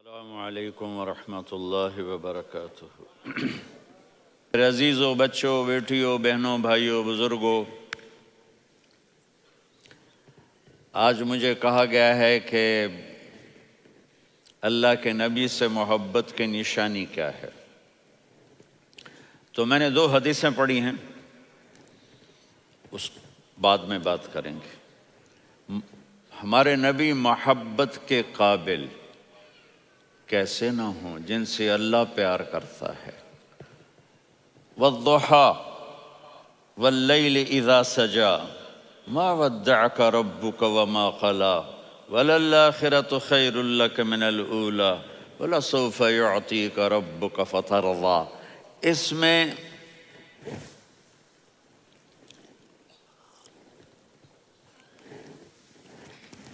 السلام علیکم ورحمۃ اللہ وبرکاتہ۔ میرے عزیزوں، بچوں، بیٹیوں، بہنوں، بھائیوں، بزرگوں، آج مجھے کہا گیا ہے کہ اللہ کے نبی سے محبت کی نشانی کیا ہے، تو میں نے 2 حدیثیں پڑھی ہیں، اس بعد میں بات کریں گے۔ ہمارے نبی محبت کے قابل کیسے نہ ہوں جن سے اللہ پیار کرتا ہے۔ والضحیٰ واللیل اذا سجا ما ودعک ربک وما قلی وللآخرۃ خیر لک من الاولی ولسوف یعطیک ربک فترضی۔ اس میں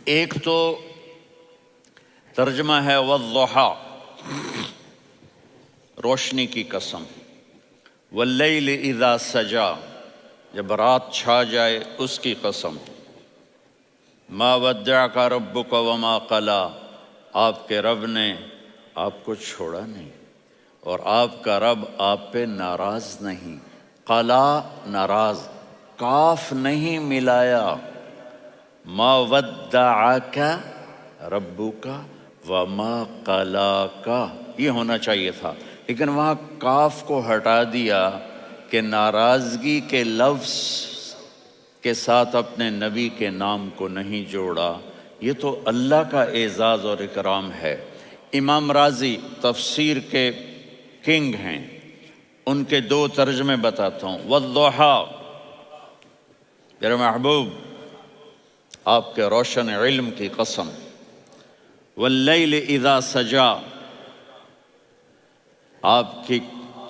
ایک تو ترجمہ ہے والضحیٰ، روشنی کی قسم، واللیل اذا سجا، جب رات چھا جائے اس کی قسم، ما ودعک ربک وما قلی، آپ کے رب نے آپ کو چھوڑا نہیں اور آپ کا رب آپ پہ ناراض نہیں۔ قلا ناراض، کاف نہیں ملایا۔ ما ودعک ربک وما قلاک، یہ ہونا چاہیے تھا، لیکن وہاں کاف کو ہٹا دیا کہ ناراضگی کے لفظ کے ساتھ اپنے نبی کے نام کو نہیں جوڑا۔ یہ تو اللہ کا اعزاز اور اکرام ہے۔ امام راضی تفسیر کے کنگ ہیں، ان کے 2 ترجمے بتاتا ہوں۔ والضحیٰ، میرے محبوب آپ کے روشن علم کی قسم۔ واللیل اذا سجا، آپ کی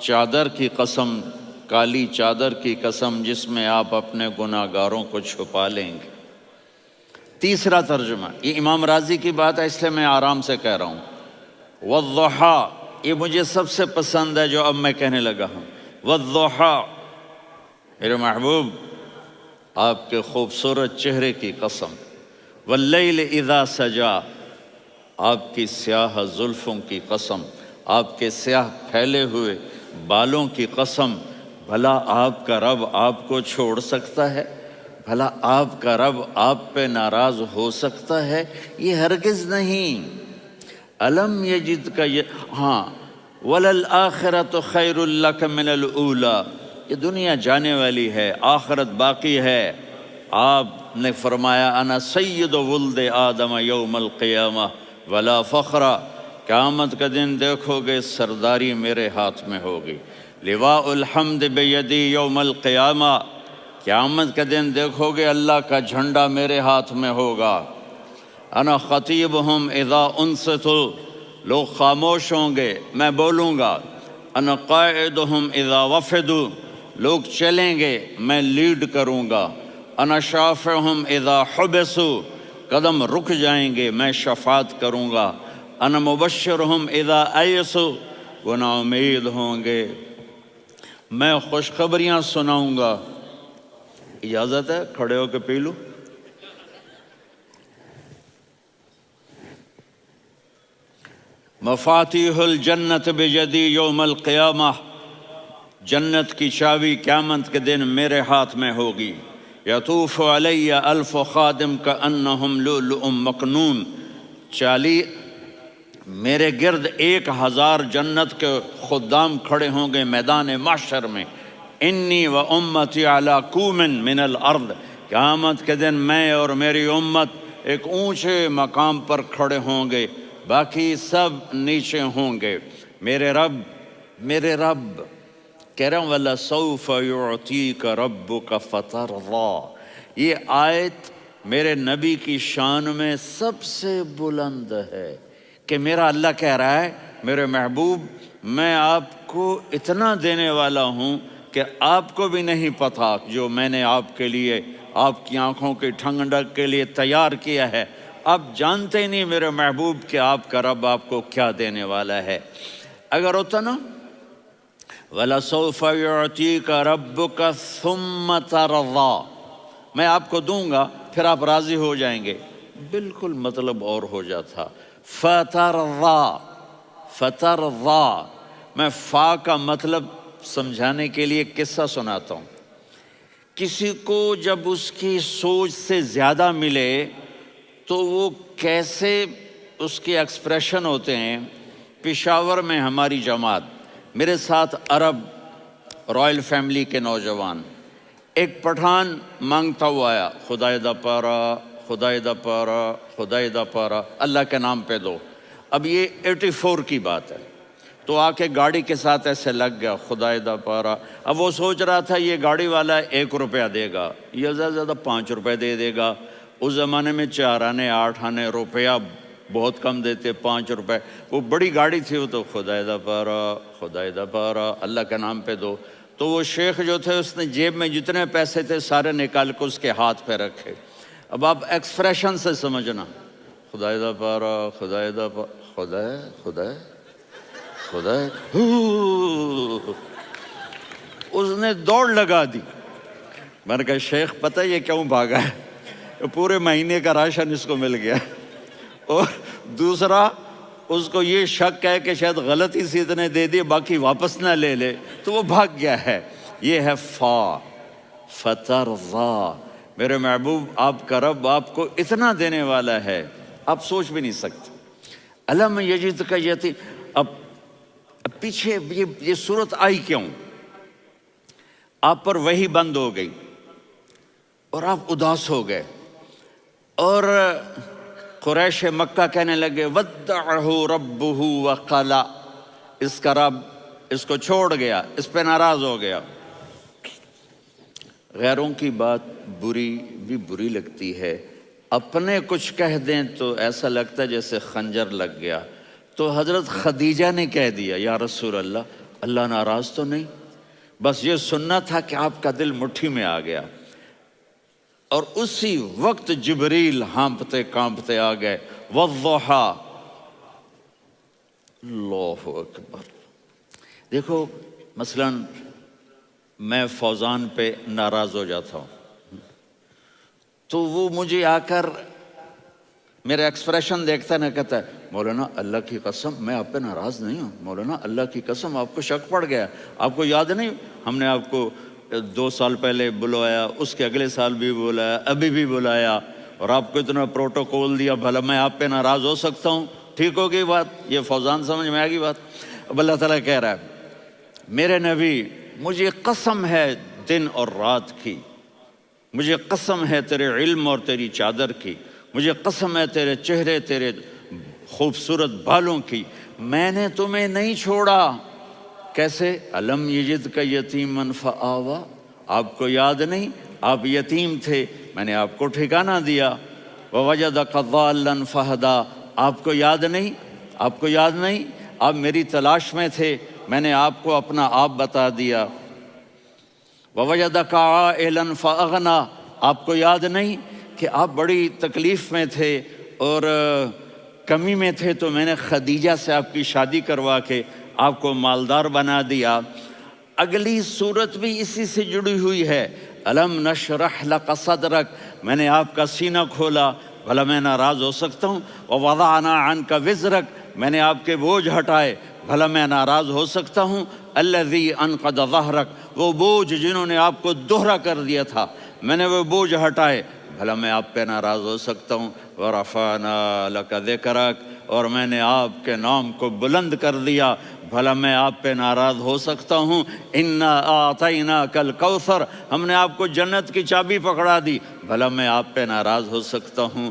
چادر کی قسم، کالی چادر کی قسم جس میں آپ اپنے گناہ گاروں کو چھپا لیں گے۔ تیسرا ترجمہ، یہ امام راضی کی بات ہے اس لیے میں آرام سے کہہ رہا ہوں۔ والضحیٰ، یہ مجھے سب سے پسند ہے جو اب میں کہنے لگا ہوں۔ والضحیٰ، میرے محبوب آپ کے خوبصورت چہرے کی قسم۔ واللیل اذا سجا، آپ کی سیاہ زلفوں کی قسم، آپ کے سیاہ پھیلے ہوئے بالوں کی قسم۔ بھلا آپ کا رب آپ کو چھوڑ سکتا ہے؟ بھلا آپ کا رب آپ پہ ناراض ہو سکتا ہے؟ یہ ہرگز نہیں۔ الم یجد کا ہاں، وللآخرۃ خیر لک من الاولی، یہ دنیا جانے والی ہے، آخرت باقی ہے۔ آپ نے فرمایا انا سید ولد آدم یوم القیامہ ولا فخر، قیامت کا دن دیکھو گے سرداری میرے ہاتھ میں ہوگی۔ لواء الحمد بیدی یوم القیامہ، قیامت کا دن دیکھو گے اللہ کا جھنڈا میرے ہاتھ میں ہوگا۔ انا خطیبہم اذا انصتوا، لوگ خاموش ہوں گے میں بولوں گا۔ انا قائدہم اذا وفدوا، لوگ چلیں گے میں لیڈ کروں گا۔ انا شافعہم اذا حبسوا، قدم رک جائیں گے میں شفاعت کروں گا۔ انا مبشرہم اذا ایسوا، وہ نا امید ہوں گے میں خوشخبریاں سناؤں گا۔ اجازت ہے کھڑے ہو کے پی لوں؟ مفاتیح الجنت بیدی یوم القیامہ، جنت کی چابی قیامت کے دن میرے ہاتھ میں ہوگی۔ یطوف علی الف خادم کانہم لؤلؤ مکنون، میرے گرد 1000 جنت کے خدام کھڑے ہوں گے میدان محشر میں۔ انی و امتی علی کوم من الارض، قیامت کے دن میں اور میری امت ایک اونچے مقام پر کھڑے ہوں گے، باقی سب نیچے ہوں گے۔ میرے رب کہہ رہا ہوں وَلَسَوْفَ يُعْطِيكَ رَبُّكَ فَتَرْضَىٰ، یہ آیت میرے نبی کی شان میں سب سے بلند ہے کہ میرا اللہ کہہ رہا ہے میرے محبوب میں آپ کو اتنا دینے والا ہوں کہ آپ کو بھی نہیں پتا جو میں نے آپ کے لیے، آپ کی آنکھوں کی ٹھنڈک کے لیے تیار کیا ہے۔ آپ جانتے ہی نہیں میرے محبوب کہ آپ کا رب آپ کو کیا دینے والا ہے۔ اگر ہوتا نا وَلَسَوْفَ يُعْطِيكَ رَبُّكَ ثُمَّ تَرْضَىٰ، میں آپ کو دوں گا پھر آپ راضی ہو جائیں گے، بالکل مطلب اور ہو جاتا۔ فَتَرْضَىٰ، فترضا، میں فا کا مطلب سمجھانے کے لیے ایک قصہ سناتا ہوں۔ کسی کو جب اس کی سوچ سے زیادہ ملے تو وہ کیسے اس کے ایکسپریشن ہوتے ہیں۔ پشاور میں ہماری جماعت، میرے ساتھ عرب رائل فیملی کے نوجوان، ایک پٹھان مانگتا ہوا آیا، خدائے دا پارا، خدائے دا پارا، خدائے دا پارا، اللہ کے نام پہ دو۔ اب یہ 84 کی بات ہے، تو آ کے گاڑی کے ساتھ ایسے لگ گیا، خدائے دا پارا۔ اب وہ سوچ رہا تھا یہ گاڑی والا 1 روپیہ دے گا، یہ زیادہ زیادہ 5 روپے دے گا۔ اس زمانے میں 4 آنے 8 آنے روپیہ بہت کم دیتے، 5 روپے، وہ بڑی گاڑی تھی، وہ تو خدائے دا پارا، خدائے دا پارا، اللہ کے نام پہ دو۔ تو وہ شیخ جو تھے اس نے جیب میں جتنے پیسے تھے سارے نکال کے اس کے ہاتھ پہ رکھے۔ اب آپ ایکسپریشن سے سمجھنا، خدائے دا پارا، خدائے دا پارا، خدائے خدائے خدائے، اس نے دوڑ لگا دی۔ میں نے کہا شیخ پتہ یہ کیوں بھاگا ہے؟ پورے مہینے کا راشن اس کو مل گیا، اور دوسرا اس کو یہ شک ہے کہ شاید غلطی سے اتنے دے دیے باقی واپس نہ لے لے، تو وہ بھاگ گیا ہے۔ یہ ہے فا، فترضا۔ میرے محبوب آپ کا رب آپ کو اتنا دینے والا ہے آپ سوچ بھی نہیں سکتے۔ الم یجدک یتیم، اب پیچھے یہ صورت آئی کیوں؟ آپ پر وحی بند ہو گئی اور آپ اداس ہو گئے، اور قریش مکہ کہنے لگے ودعہ ربہ وقلا، اس کا رب اس کو چھوڑ گیا، اس پہ ناراض ہو گیا۔ غیروں کی بات بری لگتی ہے، اپنے کچھ کہہ دیں تو ایسا لگتا ہے جیسے خنجر لگ گیا۔ تو حضرت خدیجہ نے کہہ دیا یا رسول اللہ، اللہ ناراض تو نہیں؟ بس یہ سننا تھا کہ آپ کا دل مٹھی میں آ گیا۔ اور اسی وقت جبریل ہانپتے کانپتے آ گئے، والضحیٰ، اللہ اکبر۔ دیکھو مثلا میں فوزان پہ ناراض ہو جاتا ہوں تو وہ مجھے آ کر میرا ایکسپریشن دیکھتا ہے نا، کہتا ہے مولانا اللہ کی قسم میں آپ پہ ناراض نہیں ہوں، مولانا اللہ کی قسم آپ کو شک پڑ گیا، آپ کو یاد نہیں ہم نے آپ کو 2 سال پہلے بلوایا، اس کے اگلے سال بھی بلایا، ابھی بھی بلایا، اور آپ کو اتنا پروٹوکول دیا، بھلا میں آپ پہ ناراض ہو سکتا ہوں؟ ٹھیک ہوگی بات؟ یہ فوزان سمجھ میں آ گئی بات؟ اب اللہ تعالیٰ کہہ رہا ہے میرے نبی مجھے قسم ہے دن اور رات کی، مجھے قسم ہے تیرے علم اور تیری چادر کی، مجھے قسم ہے تیرے چہرے تیرے خوبصورت بالوں کی، میں نے تمہیں نہیں چھوڑا۔ کیسے؟ الم یجدک یتیما فآویٰ، آپ کو یاد نہیں آپ یتیم تھے، میں نے آپ کو ٹھکانہ دیا۔ ووجدک ضالا فہدیٰ، آپ کو یاد نہیں، آپ کو یاد نہیں آپ میری تلاش میں تھے، میں نے آپ کو اپنا آپ بتا دیا۔ ووجدک عائلا فاغنیٰ، آپ کو یاد نہیں کہ آپ بڑی تکلیف میں تھے اور کمی میں تھے، تو میں نے خدیجہ سے آپ کی شادی کروا کے آپ کو مالدار بنا دیا۔ اگلی صورت بھی اسی سے جڑی ہوئی ہے، الم نشرح لک صدرک، میں نے آپ کا سینہ کھولا، بھلا میں ناراض ہو سکتا ہوں؟ ووضعنا عنک وزرک، میں نے آپ کے بوجھ ہٹائے، بھلا میں ناراض ہو سکتا ہوں؟ الذی انقض ظہرک، وہ بوجھ جنہوں نے آپ کو دوہرا کر دیا تھا، میں نے وہ بوجھ ہٹائے، بھلا میں آپ پہ ناراض ہو سکتا ہوں؟ ورفعنا لک ذکرک، اور میں نے آپ کے نام کو بلند کر دیا، بھلا میں آپ پہ ناراض ہو سکتا ہوں؟ انا اعطیناک الکوثر، ہم نے آپ کو جنت کی چابی پکڑا دی، بھلا میں آپ پہ ناراض ہو سکتا ہوں؟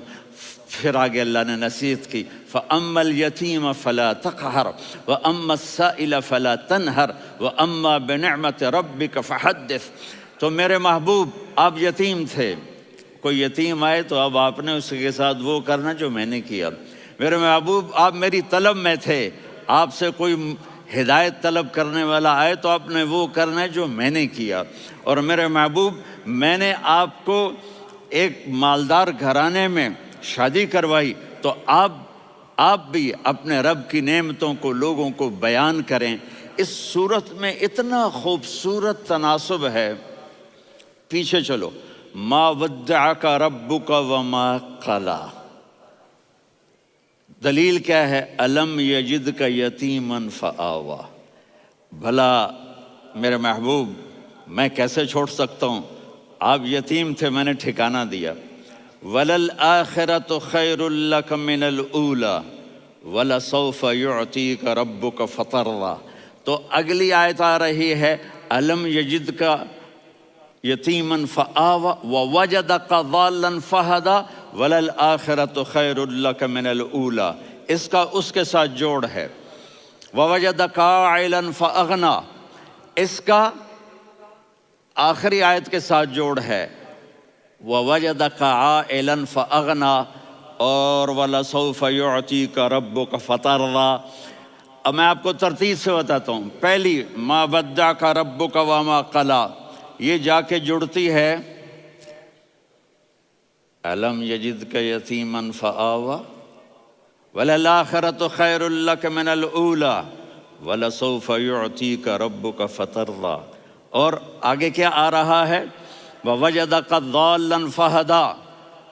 پھر آگے اللہ نے نصیحت کی، فَأَمَّا الْيَتِيمَ فَلَا تَقْهَرْ وَأَمَّا السَّائِلَ فَلَا تَنْهَرْ وَأَمَّا بِنِعْمَةِ رَبِّكَ فَحَدِّثْ۔ تو میرے محبوب آپ یتیم تھے، کوئی یتیم آئے تو اب آپ نے اس کے ساتھ وہ کرنا جو میں نے کیا۔ میرے محبوب آپ میری طلب میں تھے، آپ سے کوئی ہدایت طلب کرنے والا آئے تو آپ نے وہ کرنا ہے جو میں نے کیا۔ اور میرے محبوب میں نے آپ کو ایک مالدار گھرانے میں شادی کروائی، تو آپ بھی اپنے رب کی نعمتوں کو لوگوں کو بیان کریں۔ اس صورت میں اتنا خوبصورت تناسب ہے، پیچھے چلو، ما ودعک ربک وما قلی، دلیل کیا ہے؟ الم یجد کا یتیمن فآوا، بھلا میرے محبوب میں کیسے چھوڑ سکتا ہوں؟ آپ یتیم تھے، میں نے ٹھکانہ دیا۔ وَلَلْآخِرَةُ خَيْرٌ لَكَ مِنَ الْأُولَى وَلَسَوْفَ يُعْطِيكَ رَبُّكَ فَتَرْضَىٰ۔ تو اگلی آیت آ رہی ہے الم یجد کا یتیمن فآوا ووجدک ضالا فہدا وللآخرۃ خیر لک من الاولی، اس کا اس کے ساتھ جوڑ ہے۔ ووجدک عائلا فاغنا، اس کا آخری آیت کے ساتھ جوڑ ہے۔ ووجدک عائلا فاغنا اور ولسوف یعطیک ربک فترضیٰ۔ اب میں آپ کو ترتیب سے بتاتا ہوں۔ پہلی ما ودعک ربک وما قلی، یہ جا کے جڑتی ہے الم یجدک یتیما فآوا وللآخرۃ خیر لک من الاولی ولسوف یعطیک ربک فترضیٰ۔ اور آگے کیا آ رہا ہے؟ ووجدک ضالا فہدا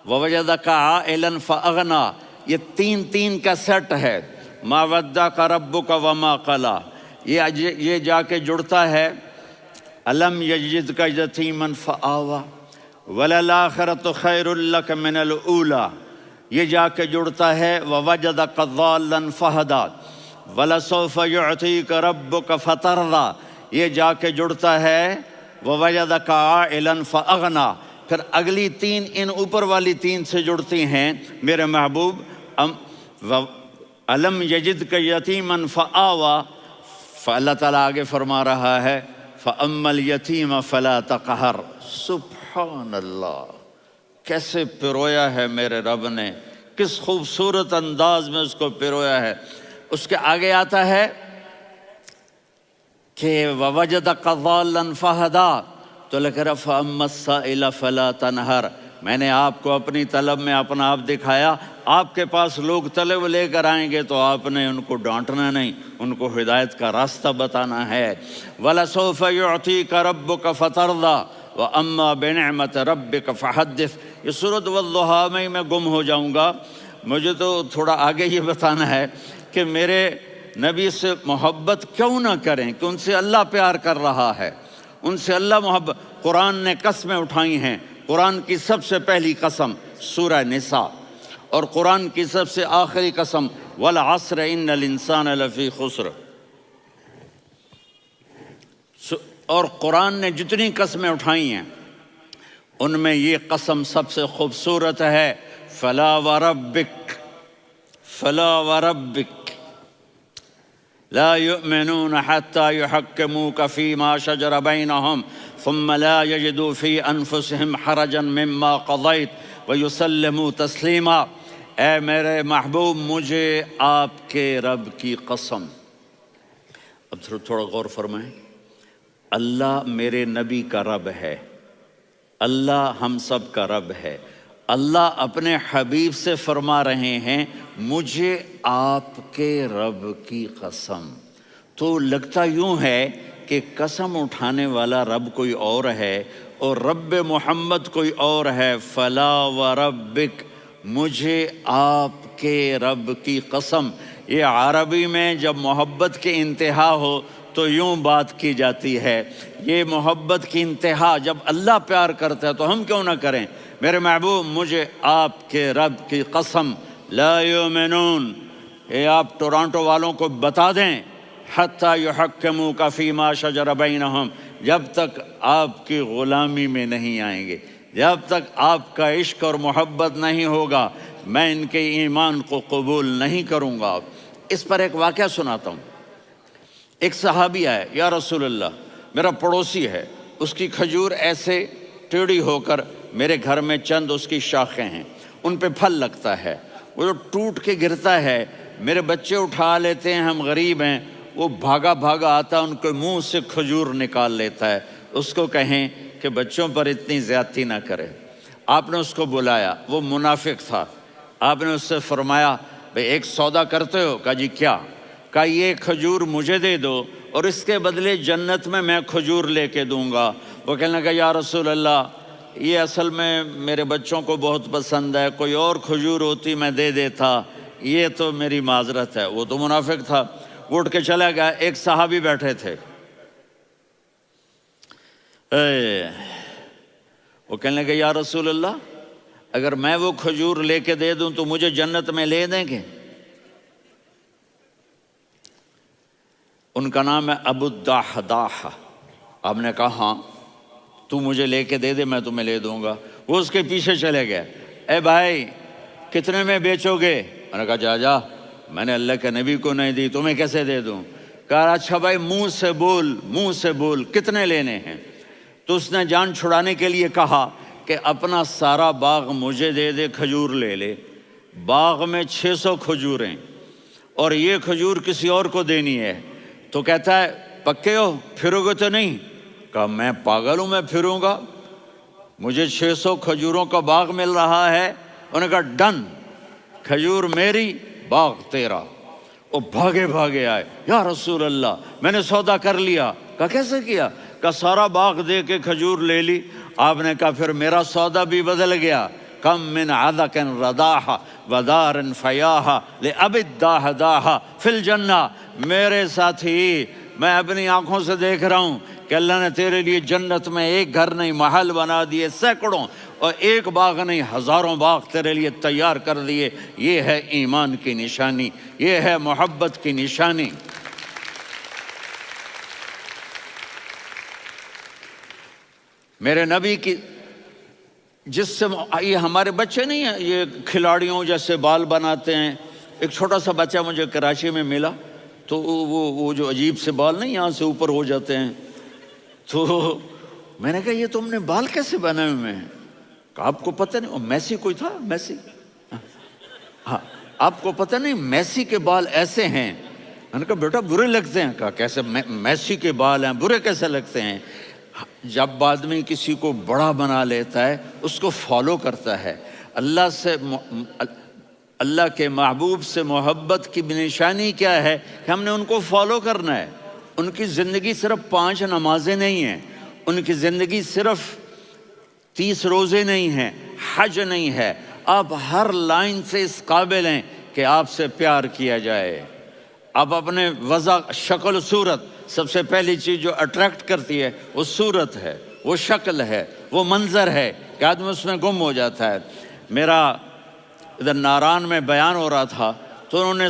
ووجدک عائلا فاغنا، یہ تین تین کا سیٹ ہے۔ ما ودعک ربک وما قلی، یہ جا کے جڑتا ہے الم یجدک یتیما فآوا وللآخرۃ خیر لک من الاولی، یہ جا کے جڑتا ہے ووجدک ضالا فہدا ولسوف یعطیک ربک فترضیٰ، یہ جا کے جڑتا ہے ووجدک عائلا فاغنا۔ پھر اگلی تین ان اوپر والی تین سے جڑتی ہیں میرے محبوب۔ الم یجدک یتیما فآوا، فاللہ تعالیٰ آگے فرما رہا ہے فَأَمَّا الْيَتِيمَ فَلَا تَقْهَرْ۔ سبحان اللہ، کیسے پرویا ہے میرے رب نے، کس خوبصورت انداز میں اس کو پرویا ہے۔ اس کے آگے آتا ہے کہ وَوَجَدَكَ ضَالًّا فَهَدَىٰ، تو لکھ رہا فَأَمَّا السَّائِلَ فَلَا تَنْهَرْ، میں نے آپ کو اپنی طلب میں اپنا آپ دکھایا۔ آپ کے پاس لوگ طلب لے کر آئیں گے تو آپ نے ان کو ڈانٹنا نہیں، ان کو ہدایت کا راستہ بتانا ہے۔ وَلَسَوْفَ يُعْطِيكَ رَبُّكَ فَتَرْضَىٰ وَأَمَّا بِنِعْمَةِ رَبِّكَ فَحَدِّثْ۔ یہ سورۃ والضحیٰ میں گم ہو جاؤں گا، مجھے تو تھوڑا آگے یہ بتانا ہے کہ میرے نبی سے محبت کیوں نہ کریں، کہ ان سے اللہ پیار کر رہا ہے، ان سے اللہ محبت۔ قرآن نے قسمیں اٹھائی ہیں، قرآن کی سب سے پہلی قسم سورہ نساء، اور قرآن کی سب سے آخری قسم والعصر ان الانسان لفی خسر۔ اور قرآن نے جتنی قسمیں اٹھائی ہیں ان میں یہ قسم سب سے خوبصورت ہے، فلا وربک فلا وربک لا يؤمنون حتى يحكموك فيما شجر بينهم ثم لا يجدوا في انفسهم حرجا مما قضيت ويسلموا تسلیما۔ اے میرے محبوب، مجھے آپ کے رب کی قسم۔ اب تھوڑا غور فرمائیں، اللہ میرے نبی کا رب ہے، اللہ ہم سب کا رب ہے۔ اللہ اپنے حبیب سے فرما رہے ہیں مجھے آپ کے رب کی قسم۔ تو لگتا یوں ہے کہ قسم اٹھانے والا رب کوئی اور ہے اور رب محمد کوئی اور ہے۔ فلا وربک، مجھے آپ کے رب کی قسم۔ یہ عربی میں جب محبت کی انتہا ہو تو یوں بات کی جاتی ہے، یہ محبت کی انتہا جب اللہ پیار کرتا ہے تو ہم کیوں نہ کریں۔ میرے محبوب، مجھے آپ کے رب کی قسم، لا یؤمنون، یہ آپ ٹورانٹو والوں کو بتا دیں، حتی یحکموک فیما شجر بینہم، جب تک آپ کی غلامی میں نہیں آئیں گے، جب تک آپ کا عشق اور محبت نہیں ہوگا، میں ان کے ایمان کو قبول نہیں کروں گا۔ اس پر ایک واقعہ سناتا ہوں۔ ایک صحابی آیا، یا رسول اللہ، میرا پڑوسی ہے، اس کی کھجور ایسے ٹیڑھی ہو کر میرے گھر میں چند اس کی شاخیں ہیں، ان پہ پھل لگتا ہے، وہ جو ٹوٹ کے گرتا ہے، میرے بچے اٹھا لیتے ہیں، ہم غریب ہیں، وہ بھاگا بھاگا آتا ان کے منہ سے کھجور نکال لیتا ہے۔ اس کو کہیں کہ بچوں پر اتنی زیادتی نہ کرے۔ آپ نے اس کو بلایا، وہ منافق تھا، آپ نے اس سے فرمایا بھئی ایک سودا کرتے ہو؟ کہا جی کیا؟ کہا یہ کھجور مجھے دے دو اور اس کے بدلے جنت میں کھجور لے کے دوں گا۔ وہ کہنے لگا یا رسول اللہ، یہ اصل میں میرے بچوں کو بہت پسند ہے، کوئی اور کھجور ہوتی میں دے دیتا، یہ تو میری معذرت ہے، وہ تو منافق تھا، وہ اٹھ کے چلا گیا۔ ایک صحابی بیٹھے تھے، وہ کہنے لگے یا رسول اللہ اگر میں وہ کھجور لے کے دے دوں تو مجھے جنت میں لے دیں گے؟ ان کا نام ہے ابو الدحداح۔ آپ نے کہا ہاں تو مجھے لے کے دے دے میں تمہیں لے دوں گا۔ وہ اس کے پیچھے چلے گئے، اے بھائی کتنے میں بیچو گے؟ میں نے کہا جا جا، میں نے اللہ کے نبی کو نہیں دی، تمہیں کیسے دے دوں؟ کہا اچھا بھائی منہ سے بول کتنے لینے ہیں؟ تو اس نے جان چھڑانے کے لیے کہا کہ اپنا سارا باغ مجھے دے دے، کھجور لے لے۔ باغ میں 600 کھجوریں اور یہ کھجور کسی اور کو دینی ہے۔ تو کہتا ہے پکے ہو، پھرو گے تو نہیں؟ کہا میں پاگل ہوں، میں پھروں گا؟ مجھے 600 کھجوروں کا باغ مل رہا ہے۔ انہوں نے کہا ڈن، کھجور میری باغ تیرا۔ وہ بھاگے آئے، یا رسول اللہ میں نے سودا کر لیا۔ کہا کیسے کیا؟ کہا سارا باغ دے کے کھجور لے لی۔ آپ نے کہا پھر میرا سودا بھی بدل گیا۔ کم من عدق رداح ودار فیاح لأب الدحداح فی الجنہ۔ میرے ساتھی میں اپنی آنکھوں سے دیکھ رہا ہوں کہ اللہ نے تیرے لیے جنت میں ایک گھر نہیں محل بنا دیے سینکڑوں، اور ایک باغ نہیں ہزاروں باغ تیرے لیے تیار کر دیے۔ یہ ہے ایمان کی نشانی، یہ ہے محبت کی نشانی۔ میرے نبی کی جس سے یہ ہمارے بچے نہیں ہیں یہ کھلاڑیوں جیسے بال بناتے ہیں۔ ایک چھوٹا سا بچہ مجھے کراچی میں ملا، تو وہ جو عجیب سے بال نہیں یہاں سے اوپر ہو جاتے ہیں، تو میں نے کہا یہ تم نے بال کیسے بنائے ہوئے ہیں؟ کہا آپ کو پتہ نہیں، میسی کوئی تھا میسی، ہاں آپ کو پتہ نہیں میسی کے بال ایسے ہیں؟ میں نے کہا بیٹا برے لگتے ہیں۔ کہا کیسے میسی کے بال ہیں برے کیسے لگتے ہیں؟ جب آدمی کسی کو بڑا بنا لیتا ہے اس کو فالو کرتا ہے۔ اللہ کے محبوب سے محبت کی نشانی کیا ہے کہ ہم نے ان کو فالو کرنا ہے۔ ان کی زندگی صرف 5 نمازیں نہیں ہیں، ان کی زندگی صرف 30 روزے نہیں ہیں، حج نہیں ہے۔ آپ ہر لائن سے اس قابل ہیں کہ آپ سے پیار کیا جائے۔ آپ اپنے وضع شکل و صورت، سب سے پہلی چیز جو اٹریکٹ کرتی ہے وہ صورت ہے، وہ شکل ہے، وہ منظر ہے کہ آدمی اس میں گم ہو جاتا ہے۔ میرا ادھر ناران میں بیان ہو رہا تھا تو انہوں نے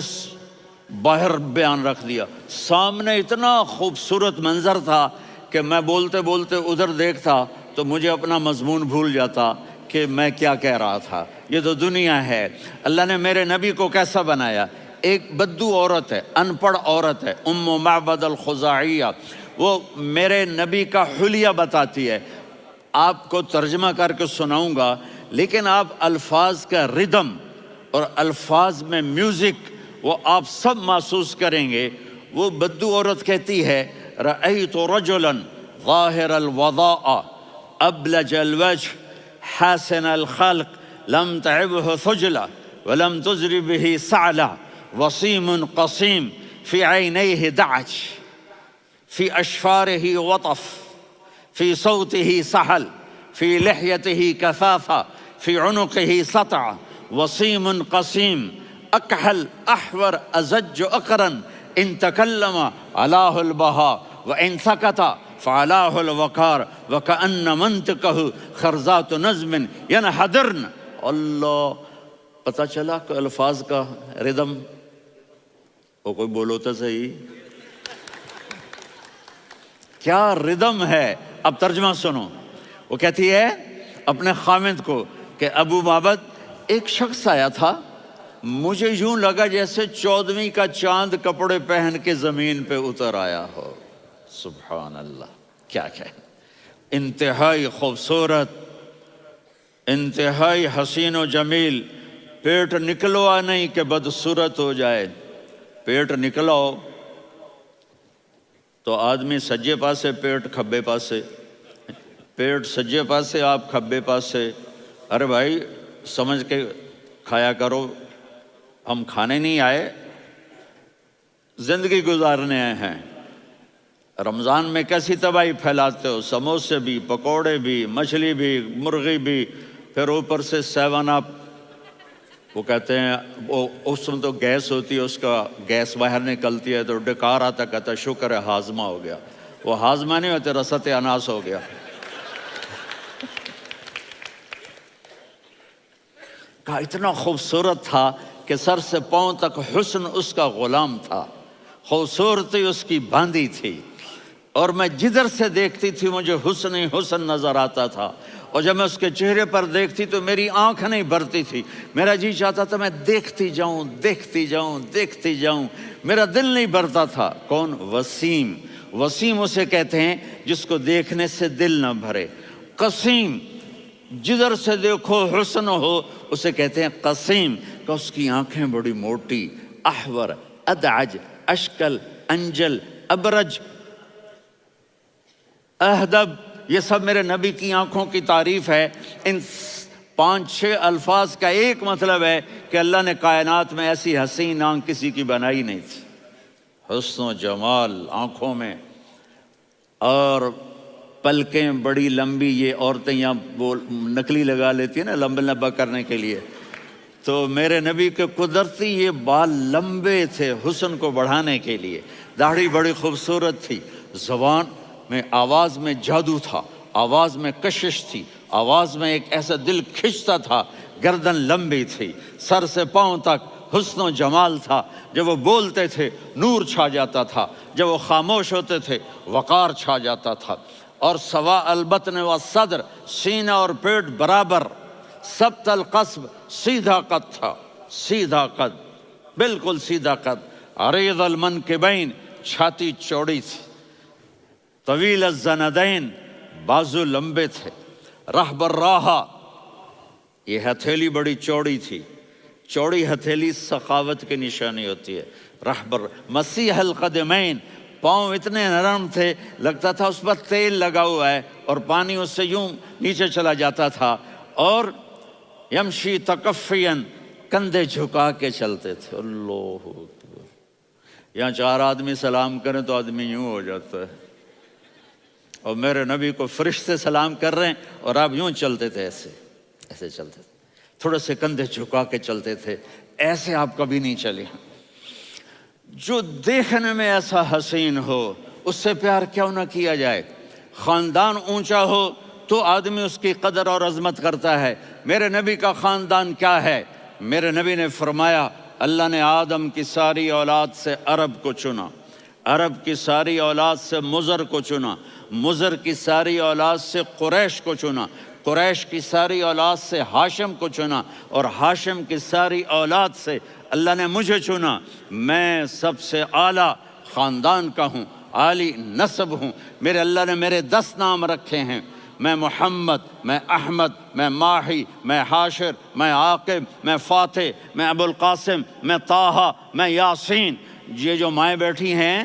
باہر بیان رکھ دیا، سامنے اتنا خوبصورت منظر تھا کہ میں بولتے بولتے ادھر دیکھتا تو مجھے اپنا مضمون بھول جاتا کہ میں کیا کہہ رہا تھا۔ یہ تو دنیا ہے۔ اللہ نے میرے نبی کو کیسا بنایا؟ ایک بدو عورت ہے، ان پڑھ عورت ہے، ام معبد الخزاعیہ، وہ میرے نبی کا حلیہ بتاتی ہے۔ آپ کو ترجمہ کر کے سناؤں گا، لیکن آپ الفاظ کا ردم اور الفاظ میں میوزک وہ آپ سب محسوس کریں گے۔ وہ بدو عورت کہتی ہے رأیت رجلا ظاہر الوضاء ابلج الوجه حاسن الخلق لم تعبه ثجلة ولم تزر به سعلة وصيم قصيم في عينيه دعج في أشفاره وطف في صوته سحل في لحيته كثافة في عنقه سطع وصيم قصيم أكحل أحور أزج أقرن إن تكلم علاه البهاء وإن سكت فعلاه الوقار وكأن منطقه خرزات نظم ينحدرن۔ اللہ، پتہ چلا کہ الفاظ کا ردم، وہ کوئی بولو تو صحیح، کیا ردم ہے۔ اب ترجمہ سنو۔ وہ کہتی ہے اپنے خامند کو کہ ابو معبد ایک شخص آیا تھا، مجھے یوں لگا جیسے 14ویں کا چاند کپڑے پہن کے زمین پہ اتر آیا ہو۔ سبحان اللہ، کیا انتہائی خوبصورت، انتہائی حسین و جمیل۔ پیٹ نکلوا نہیں کہ بدصورت ہو جائے، پیٹ نکلاؤ تو آدمی سجے پاسے پیٹ کھبے پاسے، پیٹ سجے پاسے آپ کھبے پاسے۔ ارے بھائی سمجھ کے کھایا کرو، ہم کھانے نہیں آئے، زندگی گزارنے آئے ہیں۔ رمضان میں کیسی تباہی پھیلاتے ہو، سموسے بھی، پکوڑے بھی، مچھلی بھی، مرغی بھی، پھر اوپر سے 7 اپ، وہ کہتے ہیں وہ اس میں تو گیس ہوتی ہے، اس کا گیس باہر نکلتی ہے تو ڈکار آتا، کہتا شکر ہے ہاضمہ ہو گیا. وہ ہاضمہ نہیں ہوتے، رسط اناس ہو گیا. کہا اتنا خوبصورت تھا کہ سر سے پاؤں تک حسن اس کا غلام تھا، خوبصورتی اس کی باندھی تھی، اور میں جدھر سے دیکھتی تھی مجھے حسن ہی حسن نظر آتا تھا. اور جب میں اس کے چہرے پر دیکھتی تو میری آنکھ نہیں بھرتی تھی، میرا جی چاہتا تھا میں دیکھتی جاؤں دیکھتی جاؤں دیکھتی جاؤں، میرا دل نہیں بھرتا تھا. کون؟ وسیم. وسیم اسے کہتے ہیں جس کو دیکھنے سے دل نہ بھرے. قسیم، جدھر سے دیکھو حسن ہو، اسے کہتے ہیں قسیم، کہ اس کی آنکھیں بڑی موٹی، احور، ادعج، اشکل، انجل، ابرج، اہدب، یہ سب میرے نبی کی آنکھوں کی تعریف ہے. ان 5-6 الفاظ کا ایک مطلب ہے کہ اللہ نے کائنات میں ایسی حسین آنکھ کسی کی بنائی نہیں تھی. حسن و جمال آنکھوں میں، اور پلکیں بڑی لمبی. یہ عورتیں یہاں وہ نکلی لگا لیتی ہیں نا لمبا لمبا کرنے کے لیے، تو میرے نبی کے قدرتی یہ بال لمبے تھے حسن کو بڑھانے کے لیے. داڑھی بڑی خوبصورت تھی. زبان میں، آواز میں جادو تھا، آواز میں کشش تھی، آواز میں ایک ایسا دل کھنچتا تھا. گردن لمبی تھی، سر سے پاؤں تک حسن و جمال تھا. جب وہ بولتے تھے نور چھا جاتا تھا، جب وہ خاموش ہوتے تھے وقار چھا جاتا تھا. اور سوا البطن و صدر، سینہ اور پیٹ برابر. سبت القصب، سیدھا قد تھا، سیدھا قد، بالکل سیدھا قد. عریض المنکبین، چھاتی چوڑی تھی. طویل الزندین، بازو لمبے تھے. رحب الراحہ، یہ ہتھیلی بڑی چوڑی تھی. چوڑی ہتھیلی سخاوت کی نشانی ہوتی ہے. رحب مسیح القدمین، پاؤں اتنے نرم تھے لگتا تھا اس پر تیل لگا ہوا ہے اور پانی اس سے یوں نیچے چلا جاتا تھا. اور یمشی تکفین، کندھے جھکا کے چلتے تھے. اللہ اکبر. یہاں 4 آدمی سلام کریں تو آدمی یوں ہو جاتا ہے، اور میرے نبی کو فرشتے سلام کر رہے ہیں اور آپ یوں چلتے تھے، ایسے ایسے چلتے تھے، تھوڑے سے کندھے جھکا کے چلتے تھے. ایسے آپ کبھی نہیں چلے. جو دیکھنے میں ایسا حسین ہو اس سے پیار کیوں نہ کیا جائے. خاندان اونچا ہو تو آدمی اس کی قدر اور عظمت کرتا ہے. میرے نبی کا خاندان کیا ہے؟ میرے نبی نے فرمایا اللہ نے آدم کی ساری اولاد سے عرب کو چنا، عرب کی ساری اولاد سے مضر کو چنا، مضر کی ساری اولاد سے قریش کو چنا، قریش کی ساری اولاد سے ہاشم کو چنا، اور ہاشم کی ساری اولاد سے اللہ نے مجھے چنا. میں سب سے اعلیٰ خاندان کا ہوں، عالی نسب ہوں. میرے اللہ نے میرے 10 نام رکھے ہیں. میں محمد، میں احمد، میں ماہی، میں حاشر، میں عاقب، میں فاتح، میں ابو القاسم، میں طٰہٰ، میں یاسین. یہ جو مائیں بیٹھی ہیں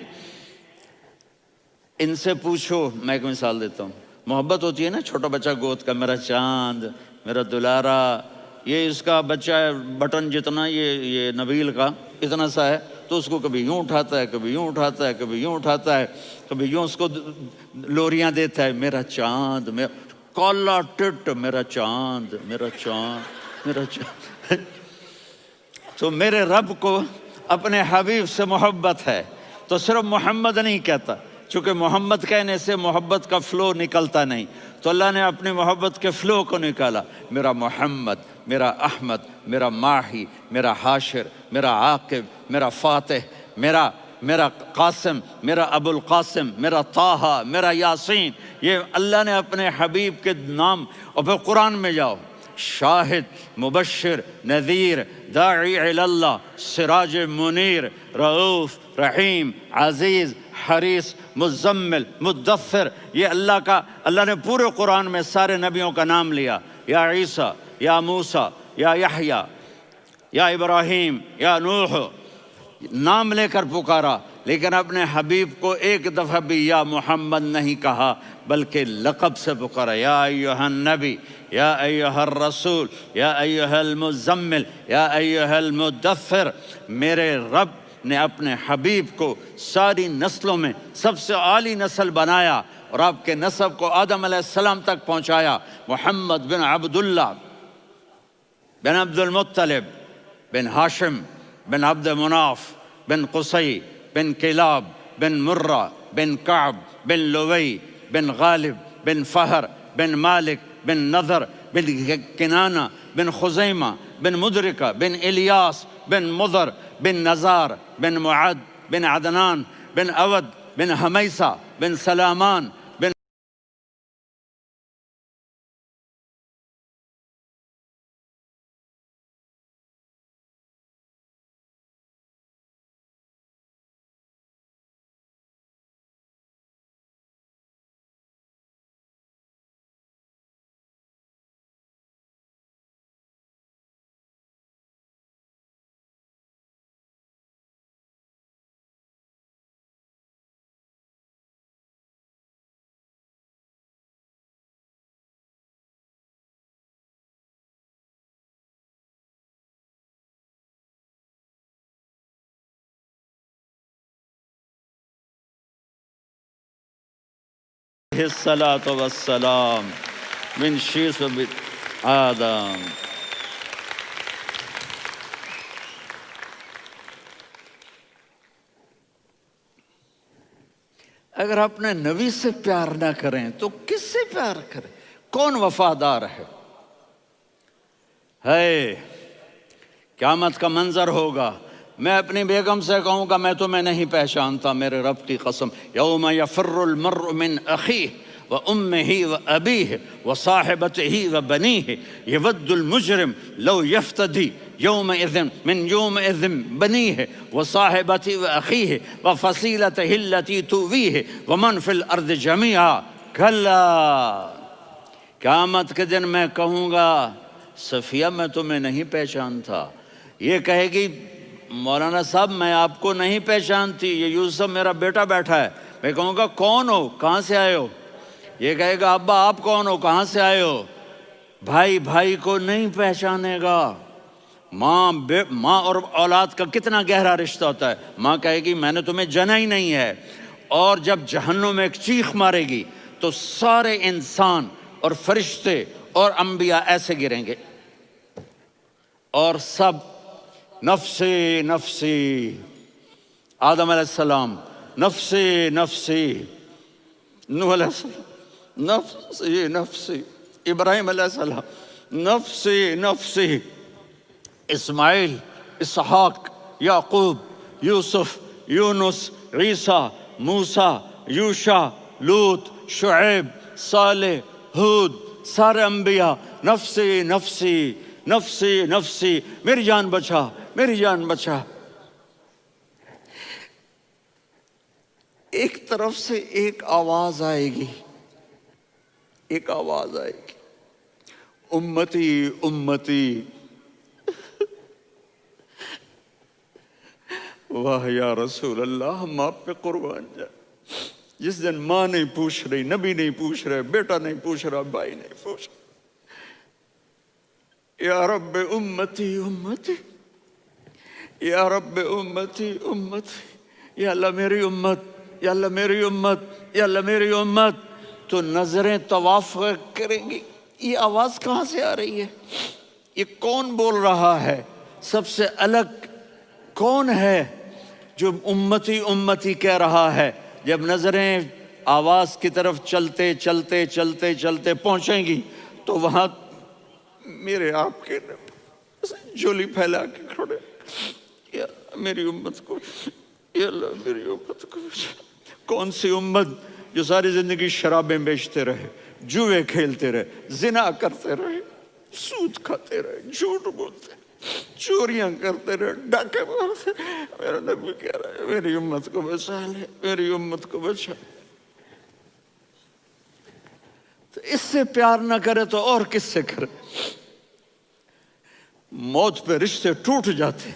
ان سے پوچھو. میں ایک مثال دیتا ہوں. محبت ہوتی ہے نا، چھوٹا بچہ گود کا، میرا چاند، میرا دلارا. یہ اس کا بچہ ہے بٹن جتنا، یہ نبیل کا اتنا سا ہے، تو اس کو کبھی یوں اٹھاتا ہے، کبھی یوں اٹھاتا ہے، کبھی یوں اٹھاتا ہے، کبھی یوں اس کو لوریاں دیتا ہے. میرا چاند، میرا کالا ٹٹ، میرا چاند، میرا چاند، میرا چاند. تو میرے رب کو اپنے حبیب سے محبت ہے تو صرف محمد نہیں کہتا، چونکہ محمد کہنے سے محبت کا فلو نکلتا نہیں، تو اللہ نے اپنی محبت کے فلو کو نکالا. میرا محمد، میرا احمد، میرا ماہی، میرا حاشر، میرا عاقب، میرا فاتح، میرا قاسم، میرا ابو القاسم، میرا طٰہٰ، میرا یاسین. یہ اللہ نے اپنے حبیب کے نام. اور پھر قرآن میں جاؤ، شاہد، مبشر، نذیر، داعی الی اللہ، سراج منیر، رؤوف، رحیم، عزیز، حریص، مزمل، مدثر. یہ اللہ نے پورے قرآن میں سارے نبیوں کا نام لیا. یا عیسیٰ، یا موسیٰ، یا یحییٰ، یا ابراہیم، یا نوح، نام لے کر پکارا. لیکن اپنے حبیب کو ایک دفعہ بھی یا محمد نہیں کہا بلکہ لقب سے پکارا. یا ایھا النبی، یا ایھا الرسول، یا ایھا المزمل، یا ایھا المدثر. میرے رب نے اپنے حبیب کو ساری نسلوں میں سب سے عالی نسل بنایا اور آپ کے نسب کو آدم علیہ السلام تک پہنچایا. محمد بن عبداللہ بن عبد المطلب بن ہاشم بن عبد مناف بن قصی بن کلاب بن مرہ بن کعب بن لوی بن غالب بن فہر بن مالک بن نضر بن کنانہ بن خزیمہ بن مدرکہ بن الیاس بن مضر بن نزار بن معد بن عدنان بن اود بن حمیسہ بن سلامان بن الصلاۃ والسلام من شیث آدم۔ اگر اپنے نبی سے پیار نہ کریں تو کس سے پیار کریں؟ کون وفادار ہے؟ قیامت کا منظر ہوگا، میں اپنی بیگم سے کہوں گا میں تمہیں نہیں پہچانتا، میرے رب کی قسم، یوم یفر المرء من اخیہ وامہ وابیہ وصاحبتہ وبنیہ یود المجرم لو یفتدی یومئذ من یومئذ بنیہ وصاحبتہ واخیہ وفصیلتہ التی تؤویہ ومن فی الارض جمیعا کلا۔ قیامت کے دن میں کہوں گا صفیہ میں تمہیں نہیں پہچانتا، یہ کہے گی مولانا صاحب میں آپ کو نہیں پہچانتی، یہ یوسف میرا بیٹا بیٹھا ہے۔ میں کہوں گا کون ہو، کہاں سے آئے ہو؟ یہ کہے گا ابا آپ کون ہو، کہاں سے آئے ہو؟ بھائی بھائی کو نہیں پہچانے گا۔ ماں اور اولاد کا کتنا گہرا رشتہ ہوتا ہے۔ ماں کہے گی میں نے تمہیں جنا ہی نہیں ہے، اور جب جہنم میں ایک چیخ مارے گی تو سارے انسان اور فرشتے اور انبیاء ایسے گریں گے، اور سب نفسی نفسی، آدم علیہ السلام نفسی نفسی، نوح علیہ السلام نفسی نفسی، ابراہیم علیہ السلام نفسی نفسی، اسماعیل، اسحاق، یعقوب، یوسف، یونس، عیسیٰ، موسیٰ، یوشع، لوط، شعیب، صالح، ہود، سارے انبیاء نفسی نفسی نفسی نفسی، میری جان بچا میری جان بچا۔ ایک طرف سے ایک آواز آئے گی، ایک آواز آئے گی، امتی امتی۔ واہ یا رسول اللہ، ہم آپ پہ قربان جائیں۔ جس دن ماں نہیں پوچھ رہی، نبی نہیں پوچھ رہے، بیٹا نہیں پوچھ رہا، بھائی نہیں پوچھ رہا، یا رب امتی امتی، یا رب امتی امتی، یا اللہ میری امت، یا اللہ میری امت، یا اللہ میری امت۔ تو نظریں طواف کریں گی، یہ آواز کہاں سے آ رہی ہے؟ یہ کون بول رہا ہے؟ سب سے الگ کون ہے جو امتی امتی کہہ رہا ہے؟ جب نظریں آواز کی طرف چلتے چلتے چلتے چلتے پہنچیں گی تو وہاں میرے آپ کے جولی پھیلا کے کھڑے، یا میری امت کو، یا اللہ میری امت کو۔ کون سی امت جو ساری زندگی شرابیں بیچتے رہے، جوئے کھیلتے رہے، زنا کرتے رہے، سود کھاتے رہے، جھوٹ بولتے رہے، چوریاں کرتے رہے، ڈاکے مارتے رہے۔ میرا نبی کہہ رہا ہے میری امت کو بچا لے، میری امت کو بچا۔ تو اس سے پیار نہ کرے تو اور کس سے کرے؟ موت پہ رشتے ٹوٹ جاتے،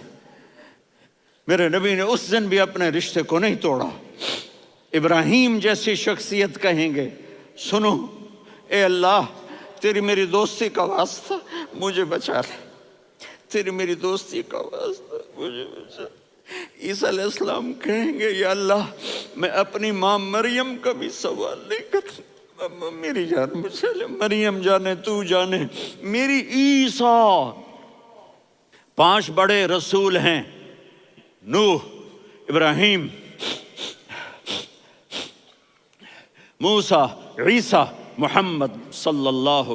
میرے نبی نے اس دن بھی اپنے رشتے کو نہیں توڑا۔ ابراہیم جیسی شخصیت کہیں گے سنو اے اللہ تیری میری دوستی کا واسطہ مجھے بچا لے، تیری میری دوستی کا واسطہ مجھے بچا۔ عیسیٰ علیہ السلام کہیں گے یا اللہ میں اپنی ماں مریم کا بھی سوال نہیں کرتا، میری جان بچا لے، مریم جانے تو جانے، میری عیسیٰ 5 بڑے رسول ہیں، نوح، ابراہیم، موسیٰ، عیسیٰ، محمد صلی اللہ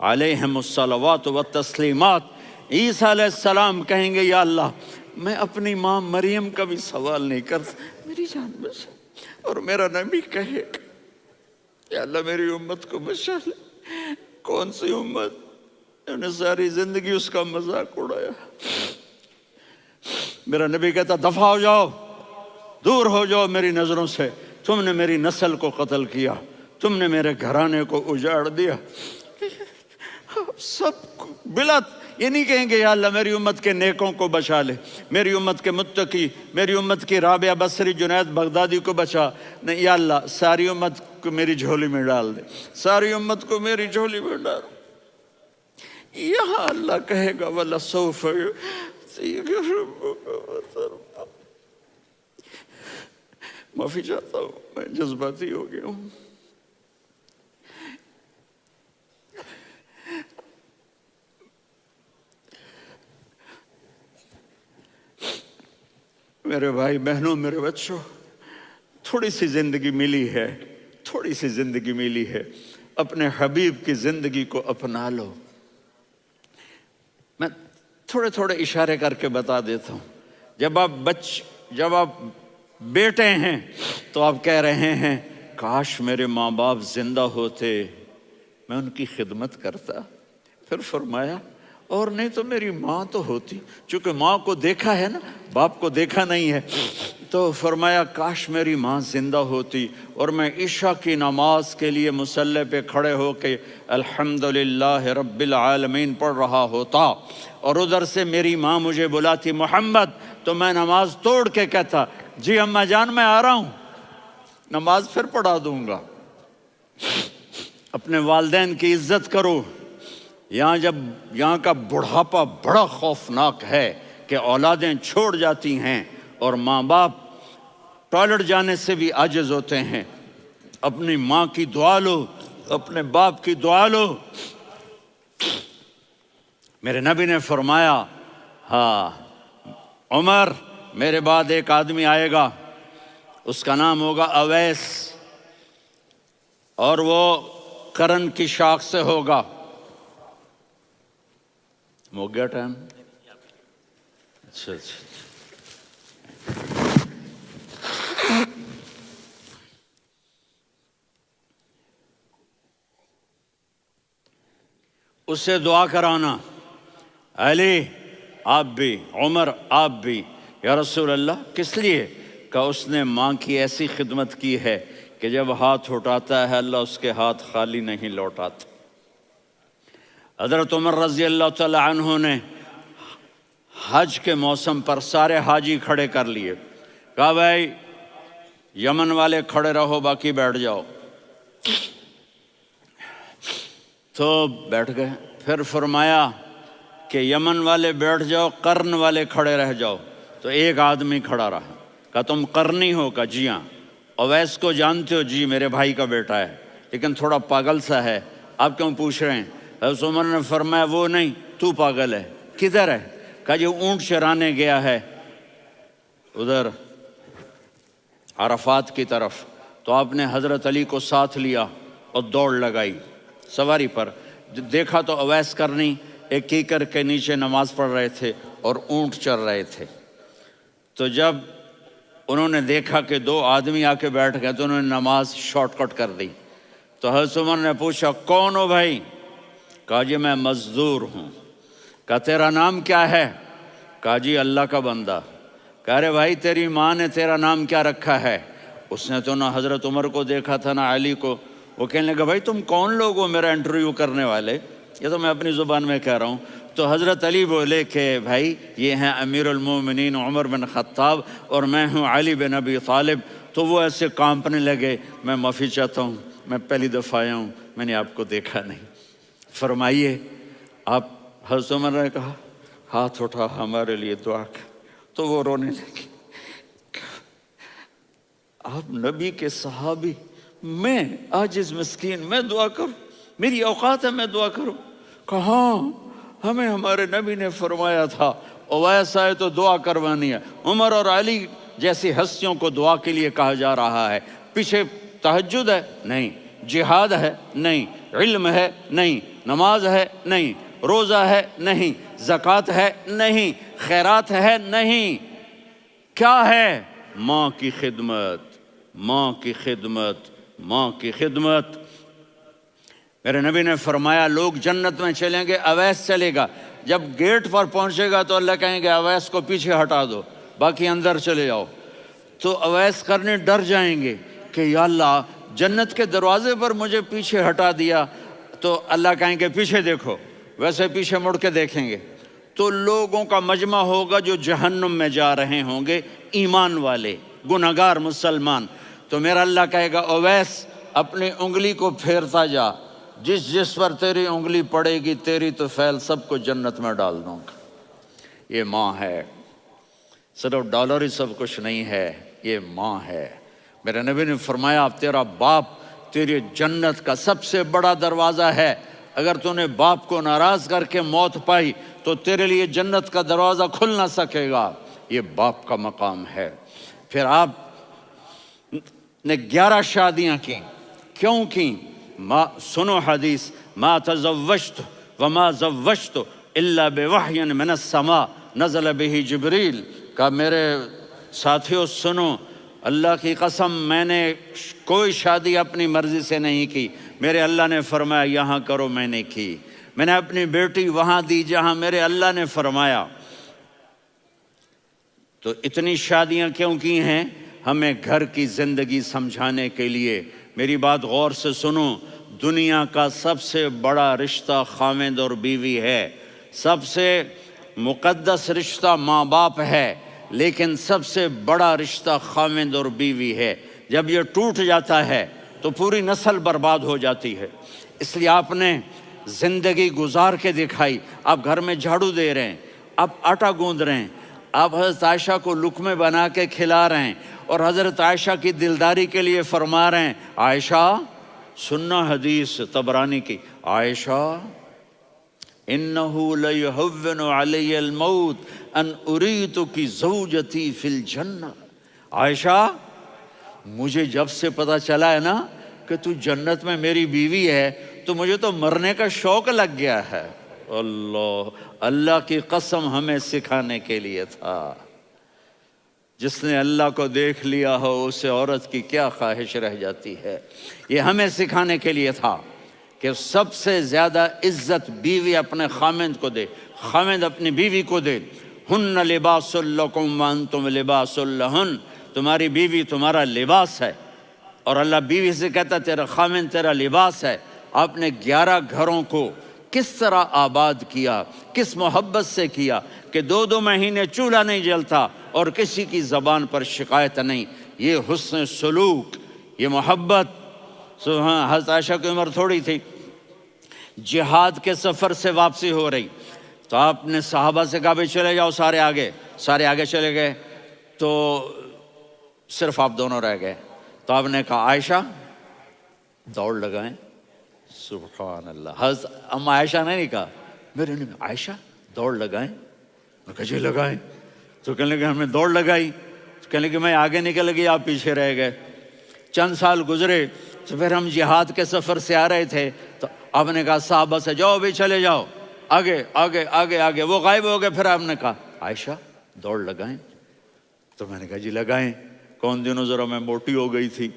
علیہ الصلوات والتسلیمات۔ عیسیٰ علیہ السلام کہیں گے یا اللہ میں اپنی ماں مریم کا بھی سوال نہیں کرتا، میری جان بچا۔ اور میرا نبی کہے یا اللہ میری امت کو بچا لے۔ کون سی امت؟ انہوں نے ساری زندگی اس کا مذاق اڑایا۔ میرا نبی کہتا دفع ہو جاؤ، دور ہو جاؤ میری نظروں سے، تم نے میری نسل کو قتل کیا، تم نے میرے گھرانے کو اجاڑ دیا۔ سب بلت یہ نہیں کہیں گے یا اللہ میری امت کے نیکوں کو بچا لے، میری امت کے متقی، میری امت کی رابعہ بصری، جنید بغدادی کو بچا، نہیں یا اللہ ساری امت کو میری جھولی میں ڈال دے، ساری امت کو میری جھولی میں ڈال۔ یہاں اللہ کہے گا وَلَسَوْفَ يُعْطِيكَ رَبُّكَ فَتَرْضَىٰ۔ معافی چاہتا ہوں، میں جذباتی ہو گیا ہوں۔ میرے بھائی بہنوں، میرے بچوں، تھوڑی سی زندگی ملی ہے، تھوڑی سی زندگی ملی ہے، اپنے حبیب کی زندگی کو اپنا لو۔ میں تھوڑے تھوڑے اشارے کر کے بتا دیتا ہوں۔ جب آپ بیٹے ہیں تو آپ کہہ رہے ہیں کاش میرے ماں باپ زندہ ہوتے، میں ان کی خدمت کرتا۔ پھر فرمایا اور نہیں تو میری ماں تو ہوتی، چونکہ ماں کو دیکھا ہے نا، باپ کو دیکھا نہیں ہے، تو فرمایا کاش میری ماں زندہ ہوتی اور میں عشاء کی نماز کے لیے مصلی پہ کھڑے ہو کے الحمدللہ رب العالمین پڑھ رہا ہوتا، اور ادھر سے میری ماں مجھے بلاتی محمد، تو میں نماز توڑ کے کہتا جی اماں جان میں آ رہا ہوں، نماز پھر پڑھا دوں گا۔ اپنے والدین کی عزت کرو۔ یہاں کا بڑھاپا بڑا خوفناک ہے کہ اولادیں چھوڑ جاتی ہیں اور ماں باپ ٹوائلٹ جانے سے بھی عاجز ہوتے ہیں۔ اپنی ماں کی دعا لو، اپنے باپ کی دعا لو۔ میرے نبی نے فرمایا ہاں عمر میرے بعد ایک آدمی آئے گا، اس کا نام ہوگا اویس، اور وہ قرن کی شاخ سے ہوگا۔ ہو گیا ٹائم؟ اچھا اس سے دعا کرانا، علی آپ بھی، عمر آپ بھی، یا رسول اللہ کس لیے؟ کہ اس نے ماں کی ایسی خدمت کی ہے کہ جب ہاتھ اٹھاتا ہے اللہ اس کے ہاتھ خالی نہیں لوٹاتا۔ حضرت عمر رضی اللہ تعالی عنہ نے حج کے موسم پر سارے حاجی کھڑے کر لیے، کہا بھائی یمن والے کھڑے رہو باقی بیٹھ جاؤ، تو بیٹھ گئے۔ پھر فرمایا کہ یمن والے بیٹھ جاؤ، قرن والے کھڑے رہ جاؤ، تو ایک آدمی کھڑا رہا۔ کہا تم قرنی ہو؟ کہا جی ہاں۔ اویس کو جانتے ہو؟ جی میرے بھائی کا بیٹا ہے لیکن تھوڑا پاگل سا ہے، آپ کیوں پوچھ رہے ہیں؟ حضرت عمر نے فرمایا وہ نہیں، تو پاگل ہے۔ کدھر ہے؟ کہا جی اونٹ چرانے گیا ہے ادھر عرفات کی طرف۔ تو آپ نے حضرت علی کو ساتھ لیا اور دوڑ لگائی سواری پر۔ دیکھا تو اویس کرنی ایک کیکر کے نیچے نماز پڑھ رہے تھے اور اونٹ چر رہے تھے۔ تو جب انہوں نے دیکھا کہ 2 آدمی آ کے بیٹھ گئے تو انہوں نے نماز شارٹ کٹ کر دی۔ تو حضرت عمر نے پوچھا کون ہو بھائی؟ کہا جی میں مزدور ہوں۔ کہا تیرا نام کیا ہے؟ کہا جی اللہ کا بندہ۔ کہا رہے بھائی تیری ماں نے تیرا نام کیا رکھا ہے؟ اس نے تو نہ حضرت عمر کو دیکھا تھا نہ علی کو۔ وہ کہنے لگا بھائی تم کون لوگ ہو میرا انٹرویو کرنے والے؟ یہ تو میں اپنی زبان میں کہہ رہا ہوں۔ تو حضرت علی بولے کہ بھائی یہ ہیں امیر المومنین عمر بن خطاب اور میں ہوں علی بن ابی طالب۔ تو وہ ایسے کانپنے لگے، میں معافی چاہتا ہوں، میں پہلی دفعہ آیا ہوں، میں نے آپ کو دیکھا نہیں، فرمائیے آپ۔ حضرت عمر نے کہا ہاتھ اٹھا ہمارے لیے دعا کر۔ تو وہ رونے لگے۔ آپ نبی کے صحابی، میں عاجز مسکین میں دعا کروں؟ میری اوقات ہے میں دعا کروں؟ کہاں ہمیں ہمارے نبی نے فرمایا تھا اویس آئے تو دعا کروانی ہے، عمر اور علی جیسی ہستیوں کو دعا کے لیے کہا جا رہا ہے۔ پیچھے تہجد ہے؟ نہیں۔ جہاد ہے؟ نہیں۔ علم ہے؟ نہیں۔ نماز ہے؟ نہیں۔ روزہ ہے؟ نہیں۔ زکوٰۃ ہے؟ نہیں۔ خیرات ہے؟ نہیں۔ کیا ہے؟ ماں کی خدمت، ماں کی خدمت، ماں کی خدمت۔ میرے نبی نے فرمایا لوگ جنت میں چلیں گے، اویس چلے گا، جب گیٹ پر پہنچے گا تو اللہ کہیں گے اویس کو پیچھے ہٹا دو، باقی اندر چلے جاؤ۔ تو اویس کرنے ڈر جائیں گے کہ یا اللہ جنت کے دروازے پر مجھے پیچھے ہٹا دیا، تو اللہ کہیں گے پیچھے دیکھو، ویسے پیچھے مڑ کے دیکھیں گے تو لوگوں کا مجمع ہوگا جو جہنم میں جا رہے ہوں گے، ایمان والے، گنہگار مسلمان۔ تو میرا اللہ کہے گا اویس اپنی انگلی کو پھیرتا جا، جس جس پر تیری انگلی پڑے گی تیری تو فیل سب کو جنت میں ڈال دوں گا۔ یہ ماں ہے، صرف ڈالر ہی سب کچھ نہیں ہے، یہ ماں ہے۔ میرے نبی نے فرمایا تیرا باپ تیری جنت کا سب سے بڑا دروازہ ہے، اگر تو نے باپ کو ناراض کر کے موت پائی تو تیرے لیے جنت کا دروازہ کھل نہ سکے گا، یہ باپ کا مقام ہے۔ پھر آپ نے 11 شادیاں کی، کیوں کی؟ سنو حدیث، ما تزوجت وما زوجت الا بوحی من السماء نزل به جبریل، کہا میرے ساتھیوں سنو، اللہ کی قسم میں نے کوئی شادی اپنی مرضی سے نہیں کی، میرے اللہ نے فرمایا یہاں کرو، میں نے کی۔ میں نے اپنی بیٹی وہاں دی جہاں میرے اللہ نے فرمایا۔ تو اتنی شادیاں کیوں کی ہیں؟ ہمیں گھر کی زندگی سمجھانے کے لیے۔ میری بات غور سے سنو، دنیا کا سب سے بڑا رشتہ خاوند اور بیوی ہے، سب سے مقدس رشتہ ماں باپ ہے، لیکن سب سے بڑا رشتہ خاوند اور بیوی ہے۔ جب یہ ٹوٹ جاتا ہے تو پوری نسل برباد ہو جاتی ہے۔ اس لیے آپ نے زندگی گزار کے دکھائی۔ آپ گھر میں جھاڑو دے رہے ہیں، آپ آٹا گوندھ رہے ہیں، آپ حضرت عائشہ کو لقمے بنا کے کھلا رہے ہیں، اور حضرت عائشہ کی دلداری کے لیے فرما رہے ہیں عائشہ سننا حدیث طبرانی کی، عائشہ انہو لیہون علی الموت ان اریتک زوجتی فی الجنہ، عائشہ مجھے جب سے پتا چلا ہے نا کہ تو جنت میں میری بیوی ہے تو مجھے تو مرنے کا شوق لگ گیا ہے۔ اللہ کی قسم ہمیں سکھانے کے لیے تھا۔ جس نے اللہ کو دیکھ لیا ہو اسے عورت کی کیا خواہش رہ جاتی ہے۔ یہ ہمیں سکھانے کے لیے تھا کہ سب سے زیادہ عزت بیوی اپنے خاوند کو دے، خاوند اپنی بیوی کو دے۔ ہن لباس لکم وانتم لباس لہن، تمہاری بیوی تمہارا لباس ہے، اور اللہ بیوی سے کہتا تیرا خاوند تیرا لباس ہے۔ آپ نے 11 گھروں کو کس طرح آباد کیا، کس محبت سے کیا کہ 2 مہینے چولہا نہیں جلتا اور کسی کی زبان پر شکایت نہیں۔ یہ حسن سلوک، یہ محبت۔ حضرت عائشہ کی عمر تھوڑی تھی، جہاد کے سفر سے واپسی ہو رہی، تو آپ نے صحابہ سے کہا بھائی چلے جاؤ، سارے آگے چلے گئے، تو صرف آپ دونوں رہ گئے۔ تو آپ نے کہا عائشہ دوڑ لگائیں، سبحان اللہ۔ حضرت اما عائشہ نے نہیں کہا، میرے نے عائشہ دوڑ لگائیں، میں کہا جی لگائیں۔ تو کہنے لگے ہمیں دوڑ لگائی، تو کہنے لگے میں آگے نکل گئی، آپ پیچھے رہ گئے۔ چند سال گزرے تو پھر ہم جہاد کے سفر سے آ رہے تھے، تو آپ نے کہا صحابہ سے جاؤ بھی چلے جاؤ، آگے آگے آگے آگے، وہ غائب ہو گئے۔ پھر آپ نے کہا عائشہ دوڑ لگائیں، تو میں نے کہا جی لگائیں۔ کون دنوں ذرا میں موٹی ہو گئی تھی،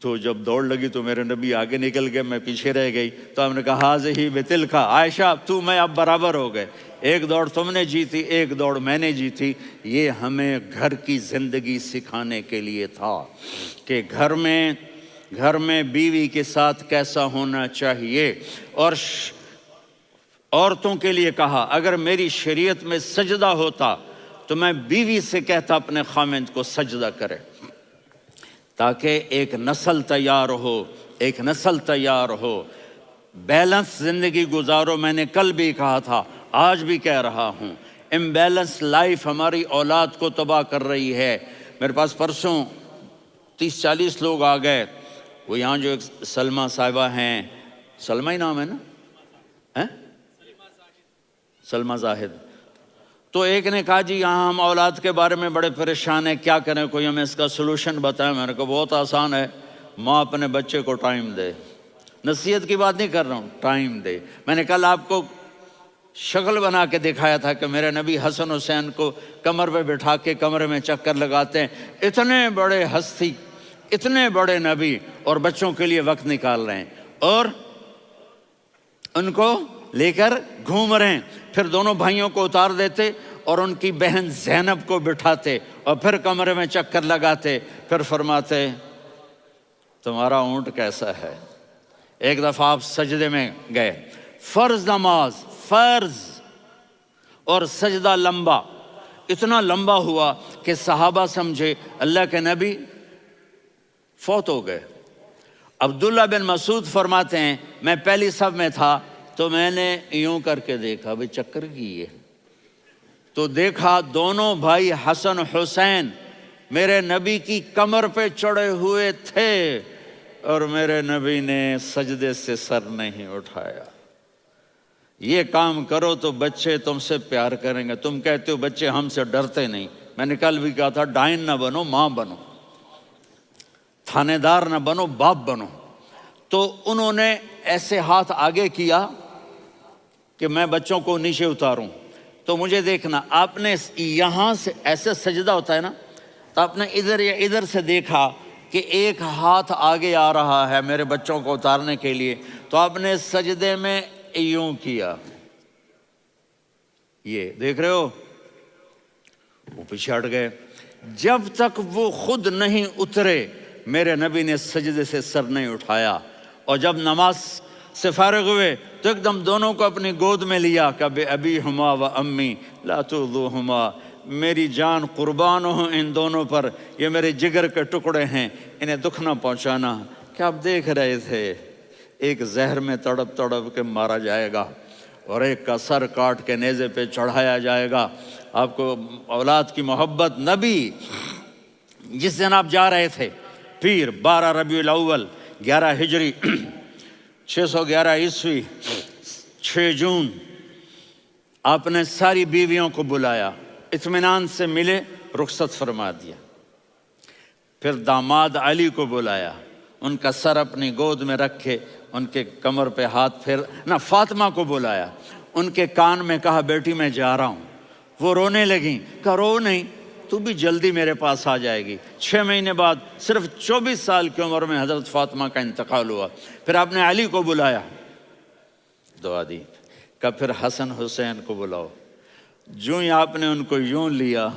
تو جب دوڑ لگی تو میرے نبی آگے نکل گئے، میں پیچھے رہ گئی۔ تو ہم نے کہا ہاذہ بتلک، عائشہ تو میں اب برابر ہو گئے، ایک دوڑ تم نے جیتی، ایک دوڑ میں نے جیتی۔ یہ ہمیں گھر کی زندگی سکھانے کے لیے تھا کہ گھر میں بیوی کے ساتھ کیسا ہونا چاہیے۔ اور عورتوں کے لیے کہا اگر میری شریعت میں سجدہ ہوتا تو میں بیوی سے کہتا اپنے خاوند کو سجدہ کرے، تاکہ ایک نسل تیار ہو، ایک نسل تیار ہو۔ بیلنس زندگی گزارو، میں نے کل بھی کہا تھا، آج بھی کہہ رہا ہوں، امبیلنس لائف ہماری اولاد کو تباہ کر رہی ہے۔ میرے پاس پرسوں 30-40 لوگ آ گئے، وہ یہاں جو ایک سلمہ صاحبہ ہیں، سلمہ ہی نام ہے نا، سلمہ زاہد، تو ایک نے کہا جی یہاں ہم اولاد کے بارے میں بڑے پریشان ہیں، کیا کریں، کوئی ہمیں اس کا سلوشن بتائیں۔ میں نے کہا بہت آسان ہے، ماں اپنے بچے کو ٹائم دے۔ نصیحت کی بات نہیں کر رہا ہوں، ٹائم دے۔ میں نے کل آپ کو شکل بنا کے دکھایا تھا کہ میرے نبی حسن حسین کو کمر پہ بٹھا کے کمرے میں چکر لگاتے ہیں۔ اتنے بڑے ہستی، اتنے بڑے نبی، اور بچوں کے لیے وقت نکال رہے ہیں اور ان کو لے کر گھوم رہے ہیں۔ پھر دونوں بھائیوں کو اتار دیتے اور ان کی بہن زینب کو بٹھاتے اور پھر کمرے میں چکر لگاتے، پھر فرماتے تمہارا اونٹ کیسا ہے۔ ایک دفعہ آپ سجدے میں گئے، فرض نماز، فرض، اور سجدہ لمبا، اتنا لمبا ہوا کہ صحابہ سمجھے اللہ کے نبی فوت ہو گئے۔ عبداللہ بن مسعود فرماتے ہیں میں پہلی صف میں تھا تو میں نے یوں کر کے دیکھا، بھئی چکر کی ہے، تو دیکھا دونوں بھائی حسن حسین میرے نبی کی کمر پہ چڑھے ہوئے تھے اور میرے نبی نے سجدے سے سر نہیں اٹھایا۔ یہ کام کرو تو بچے تم سے پیار کریں گے۔ تم کہتے ہو بچے ہم سے ڈرتے نہیں، میں نے کل بھی کہا تھا ڈائن نہ بنو، ماں بنو، تھانے دار نہ بنو، باپ بنو۔ تو انہوں نے ایسے ہاتھ آگے کیا کہ میں بچوں کو نیچے اتاروں، تو مجھے دیکھنا، آپ نے یہاں سے ایسے سجدہ ہوتا ہے نا، تو آپ نے ادھر یا ادھر سے دیکھا کہ ایک ہاتھ آگے آ رہا ہے میرے بچوں کو اتارنے کے لیے، تو آپ نے سجدے میں یوں کیا، یہ دیکھ رہے ہو، وہ پیچھے ہٹ گئے۔ جب تک وہ خود نہیں اترے میرے نبی نے سجدے سے سر نہیں اٹھایا، اور جب نماز سے فارغ ہوئے تو ایک دم دونوں کو اپنی گود میں لیا کہ بے ابی ہما و امی لا تؤذوہما، میری جان قربان ہو ان دونوں پر، یہ میرے جگر کے ٹکڑے ہیں، انہیں دکھ نہ پہنچانا۔ کیا آپ دیکھ رہے تھے ایک زہر میں تڑپ تڑپ کے مارا جائے گا اور ایک کا سر کاٹ کے نیزے پہ چڑھایا جائے گا۔ آپ کو اولاد کی محبت، نبی جس دن آپ جا رہے تھے پیر 12 ربیع الاول 11 ہجری 611 عیسوی 6 جون، آپ نے ساری بیویوں کو بلایا، اطمینان سے ملے، رخصت فرما دیا۔ پھر داماد علی کو بلایا، ان کا سر اپنی گود میں رکھے، ان کے کمر پہ ہاتھ پھیر نہ، فاطمہ کو بلایا، ان کے کان میں کہا بیٹی میں جا رہا ہوں۔ وہ رونے لگیں، کہا رو نہیں، تو بھی جلدی میرے پاس آ جائے گی۔ 6 مہینے بعد صرف 24 سال کی عمر میں حضرت فاطمہ کا انتقال ہوا۔ پھر آپ نے علی کو بلایا، دعا دی، کہا پھر حسن حسین کو بلاؤ۔ جو ہی آپ نے ان کو یوں لیا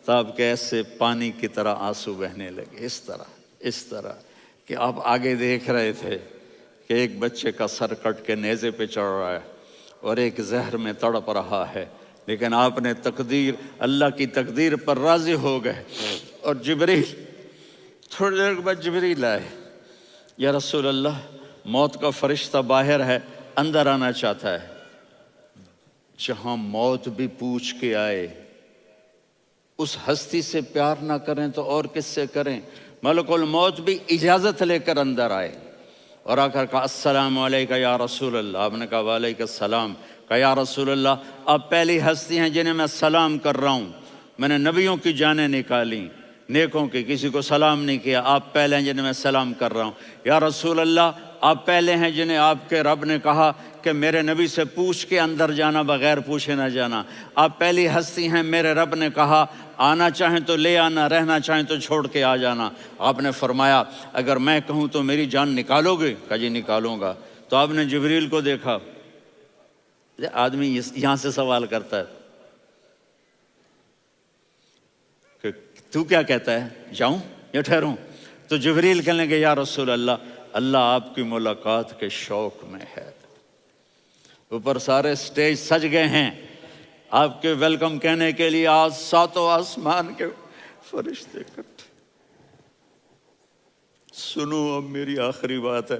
تو آپ کے ایسے پانی کی طرح آنسو بہنے لگے، اس طرح کہ آپ آگے دیکھ رہے تھے کہ ایک بچے کا سر کٹ کے نیزے پہ چڑھ رہا ہے اور ایک زہر میں تڑپ رہا ہے، لیکن آپ نے تقدیر، اللہ کی تقدیر پر راضی ہو گئے۔ اور جبریل، تھوڑی دیر کے بعد جبریل آئے، یا رسول اللہ موت کا فرشتہ باہر ہے، اندر آنا چاہتا ہے۔ جہاں موت بھی پوچھ کے آئے، اس ہستی سے پیار نہ کریں تو اور کس سے کریں؟ ملک الموت بھی اجازت لے کر اندر آئے اور آ کر کہا السلام علیکہ یا رسول اللہ۔ آپ نے کہا وعلیکم السلام۔ کہا یا رسول اللہ آپ پہلی ہستی ہیں جنہیں میں سلام کر رہا ہوں، میں نے نبیوں کی جانیں نکالیں، نیکوں کی، کسی کو سلام نہیں کیا، آپ پہلے ہیں جنہیں میں سلام کر رہا ہوں۔ یا رسول اللہ آپ پہلے ہیں جنہیں آپ کے رب نے کہا کہ میرے نبی سے پوچھ کے اندر جانا، بغیر پوچھے نہ جانا۔ آپ پہلی ہستی ہیں میرے رب نے کہا آنا چاہیں تو لے آنا، رہنا چاہیں تو چھوڑ کے آ جانا۔ آپ نے فرمایا اگر میں کہوں تو میری جان نکالو گے؟ کہا جی نکالوں گا۔ تو آپ نے جبریل کو دیکھا، آدمی یہاں سے سوال کرتا ہے کہ تو کیا کہتا ہے، جاؤں یا ٹھہروں؟ تو جبریل کہنے لگے یا رسول اللہ، اللہ آپ کی ملاقات کے شوق میں ہے۔ اوپر سارے سٹیج سج گئے ہیں آپ کے ویلکم کہنے کے لیے، آج 7 آسمان کے فرشتے اکٹھے۔ سنو اب میری آخری بات ہے۔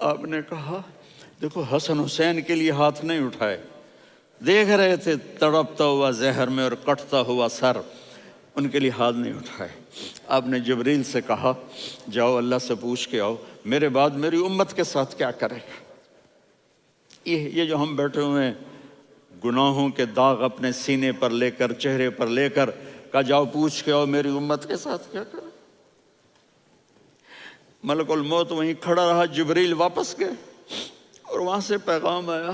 آپ نے کہا دیکھو حسن حسین کے لیے ہاتھ نہیں اٹھائے، دیکھ رہے تھے تڑپتا ہوا زہر میں اور کٹتا ہوا سر، ان کے لیے ہاتھ نہیں اٹھائے۔ آپ نے جبریل سے کہا جاؤ اللہ سے پوچھ کے آؤ میرے بعد میری امت کے ساتھ کیا کرے گا۔ یہ جو ہم بیٹھے ہوئے ہیں گناہوں کے داغ اپنے سینے پر لے کر، چہرے پر لے کر کہا جاؤ پوچھ کے آؤ میری امت کے ساتھ کیا کرے۔ ملک الموت وہیں کھڑا رہا، جبریل واپس گئے اور وہاں سے پیغام آیا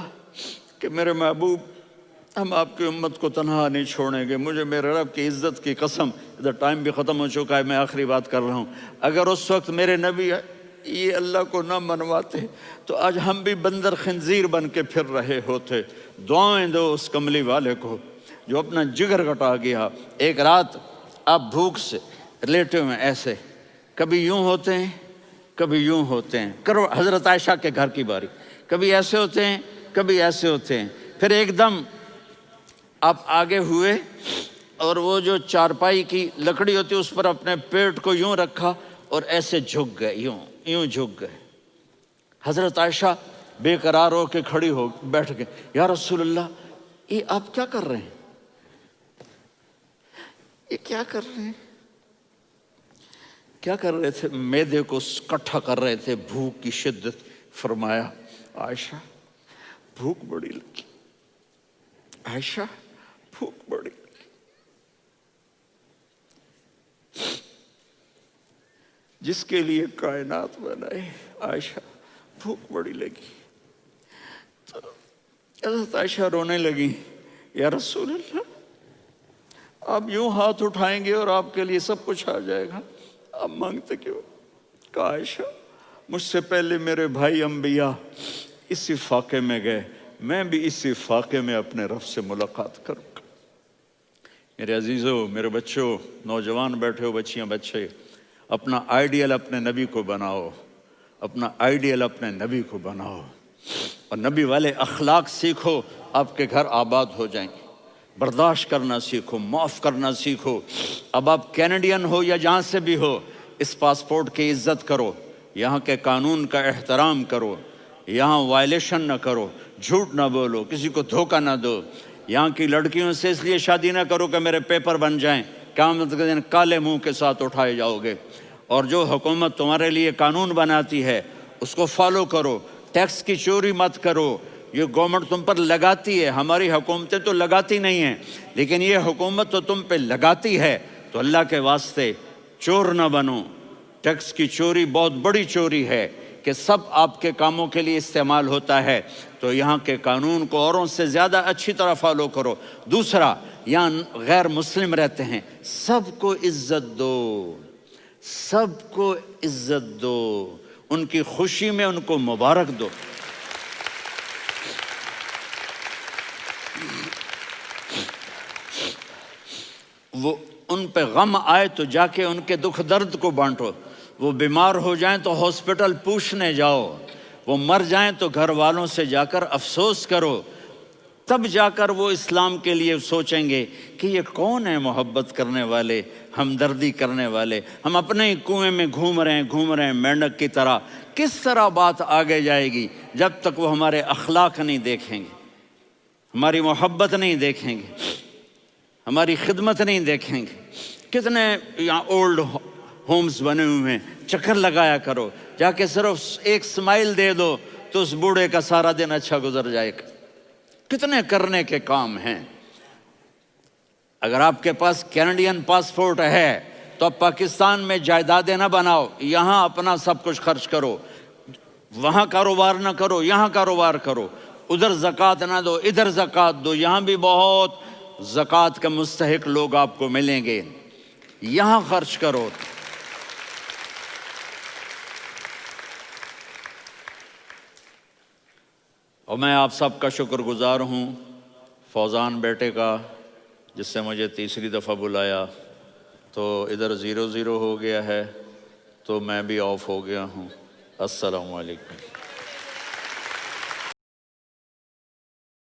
کہ میرے محبوب ہم آپ کی امت کو تنہا نہیں چھوڑیں گے، مجھے میرے رب کی عزت کی قسم، ادھر ٹائم بھی ختم ہو چکا ہے، میں آخری بات کر رہا ہوں، اگر اس وقت میرے نبی یہ اللہ کو نہ منواتے تو آج ہم بھی بندر خنزیر بن کے پھر رہے ہوتے۔ دعائیں دو اس کملی والے کو جو اپنا جگر کٹا گیا۔ ایک رات آپ بھوک سے لیٹے ہوئے ایسے، کبھی یوں ہوتے ہیں کبھی یوں ہوتے ہیں، کرو حضرت عائشہ کے گھر کی باری، کبھی ایسے ہوتے ہیں کبھی ایسے ہوتے ہیں، پھر ایک دم آپ آگے ہوئے اور وہ جو چارپائی کی لکڑی ہوتی ہے اس پر اپنے پیٹ کو یوں رکھا اور ایسے جھک گئے، یوں جھک گئے۔ حضرت عائشہ بے قرار ہو کے کھڑی ہو بیٹھ گئے، یا رسول اللہ یہ آپ کیا کر رہے ہیں، یہ کیا کر رہے ہیں؟ کیا کر رہے تھے؟ معدے کو کٹھا کر رہے تھے، بھوک کی شدت۔ فرمایا عائشہ بھوک بڑی لگی، عائشہ بھوک بڑی لگی، جس کے لیے کائنات بنائے عائشہ بھوک بڑی لگی۔ تو حضرت عائشہ رونے لگی، یا رسول اللہ آپ یوں ہاتھ اٹھائیں گے اور آپ کے لیے سب کچھ آ جائے گا، آپ مانگتے کیوں؟ کہا عائشہ مجھ سے پہلے میرے بھائی انبیاء اسی فاقے میں گئے، میں بھی اسی فاقے میں اپنے رب سے ملاقات کروں گا۔ میرے عزیزوں، میرے بچوں، نوجوان بیٹھے ہو، بچیاں بچے، اپنا آئیڈیل اپنے نبی کو بناؤ، اپنا آئیڈیل اپنے نبی کو بناؤ اور نبی والے اخلاق سیکھو، آپ کے گھر آباد ہو جائیں گے۔ برداشت کرنا سیکھو، معاف کرنا سیکھو۔ اب آپ کینیڈین ہو یا جہاں سے بھی ہو، اس پاسپورٹ کی عزت کرو، یہاں کے قانون کا احترام کرو، یہاں وائلیشن نہ کرو، جھوٹ نہ بولو، کسی کو دھوکہ نہ دو۔ یہاں کی لڑکیوں سے اس لیے شادی نہ کرو کہ میرے پیپر بن جائیں، قیامت کے دن کالے منہ کے ساتھ اٹھائے جاؤ گے۔ اور جو حکومت تمہارے لیے قانون بناتی ہے اس کو فالو کرو، ٹیکس کی چوری مت کرو۔ یہ گورنمنٹ تم پر لگاتی ہے، ہماری حکومتیں تو لگاتی نہیں ہیں، لیکن یہ حکومت تو تم پہ لگاتی ہے، تو اللہ کے واسطے چور نہ بنو۔ ٹیکس کی چوری بہت بڑی چوری ہے کہ سب آپ کے کاموں کے لیے استعمال ہوتا ہے، تو یہاں کے قانون کو اوروں سے زیادہ اچھی طرح فالو کرو۔ دوسرا، یہاں غیر مسلم رہتے ہیں، سب کو عزت دو، سب کو عزت دو، ان کی خوشی میں ان کو مبارک دو۔ وہ ان پہ غم آئے تو جا کے ان کے دکھ درد کو بانٹو، وہ بیمار ہو جائیں تو ہاسپٹل پوچھنے جاؤ، وہ مر جائیں تو گھر والوں سے جا کر افسوس کرو، تب جا کر وہ اسلام کے لیے سوچیں گے کہ یہ کون ہے محبت کرنے والے، ہمدردی کرنے والے۔ ہم اپنے ہی کنویں میں گھوم رہے ہیں مینڈک کی طرح۔ کس طرح بات آگے جائے گی جب تک وہ ہمارے اخلاق نہیں دیکھیں گے، ہماری محبت نہیں دیکھیں گے، ہماری خدمت نہیں دیکھیں گے۔ کتنے یہاں اولڈ ہومز بنے ہوئے ہیں، چکر لگایا کرو، جا کے صرف ایک سمائل دے دو تو اس بوڑھے کا سارا دن اچھا گزر جائے گا۔ کتنے کرنے کے کام ہیں۔ اگر آپ کے پاس کینیڈین پاسپورٹ ہے تو اب پاکستان میں جائیدادیں نہ بناؤ، یہاں اپنا سب کچھ خرچ کرو، وہاں کاروبار نہ کرو، یہاں کاروبار کرو، ادھر زکوٰۃ نہ دو، ادھر زکوٰۃ دو، یہاں بھی بہت زکوٰۃ کے مستحق لوگ آپ کو ملیں گے، یہاں خرچ کرو۔ اور میں آپ سب کا شکر گزار ہوں، فوزان بیٹے کا، جس سے مجھے تیسری دفعہ بلایا، تو ادھر 0-0 ہو گیا ہے تو میں بھی آف ہو گیا ہوں۔ السلام علیکم۔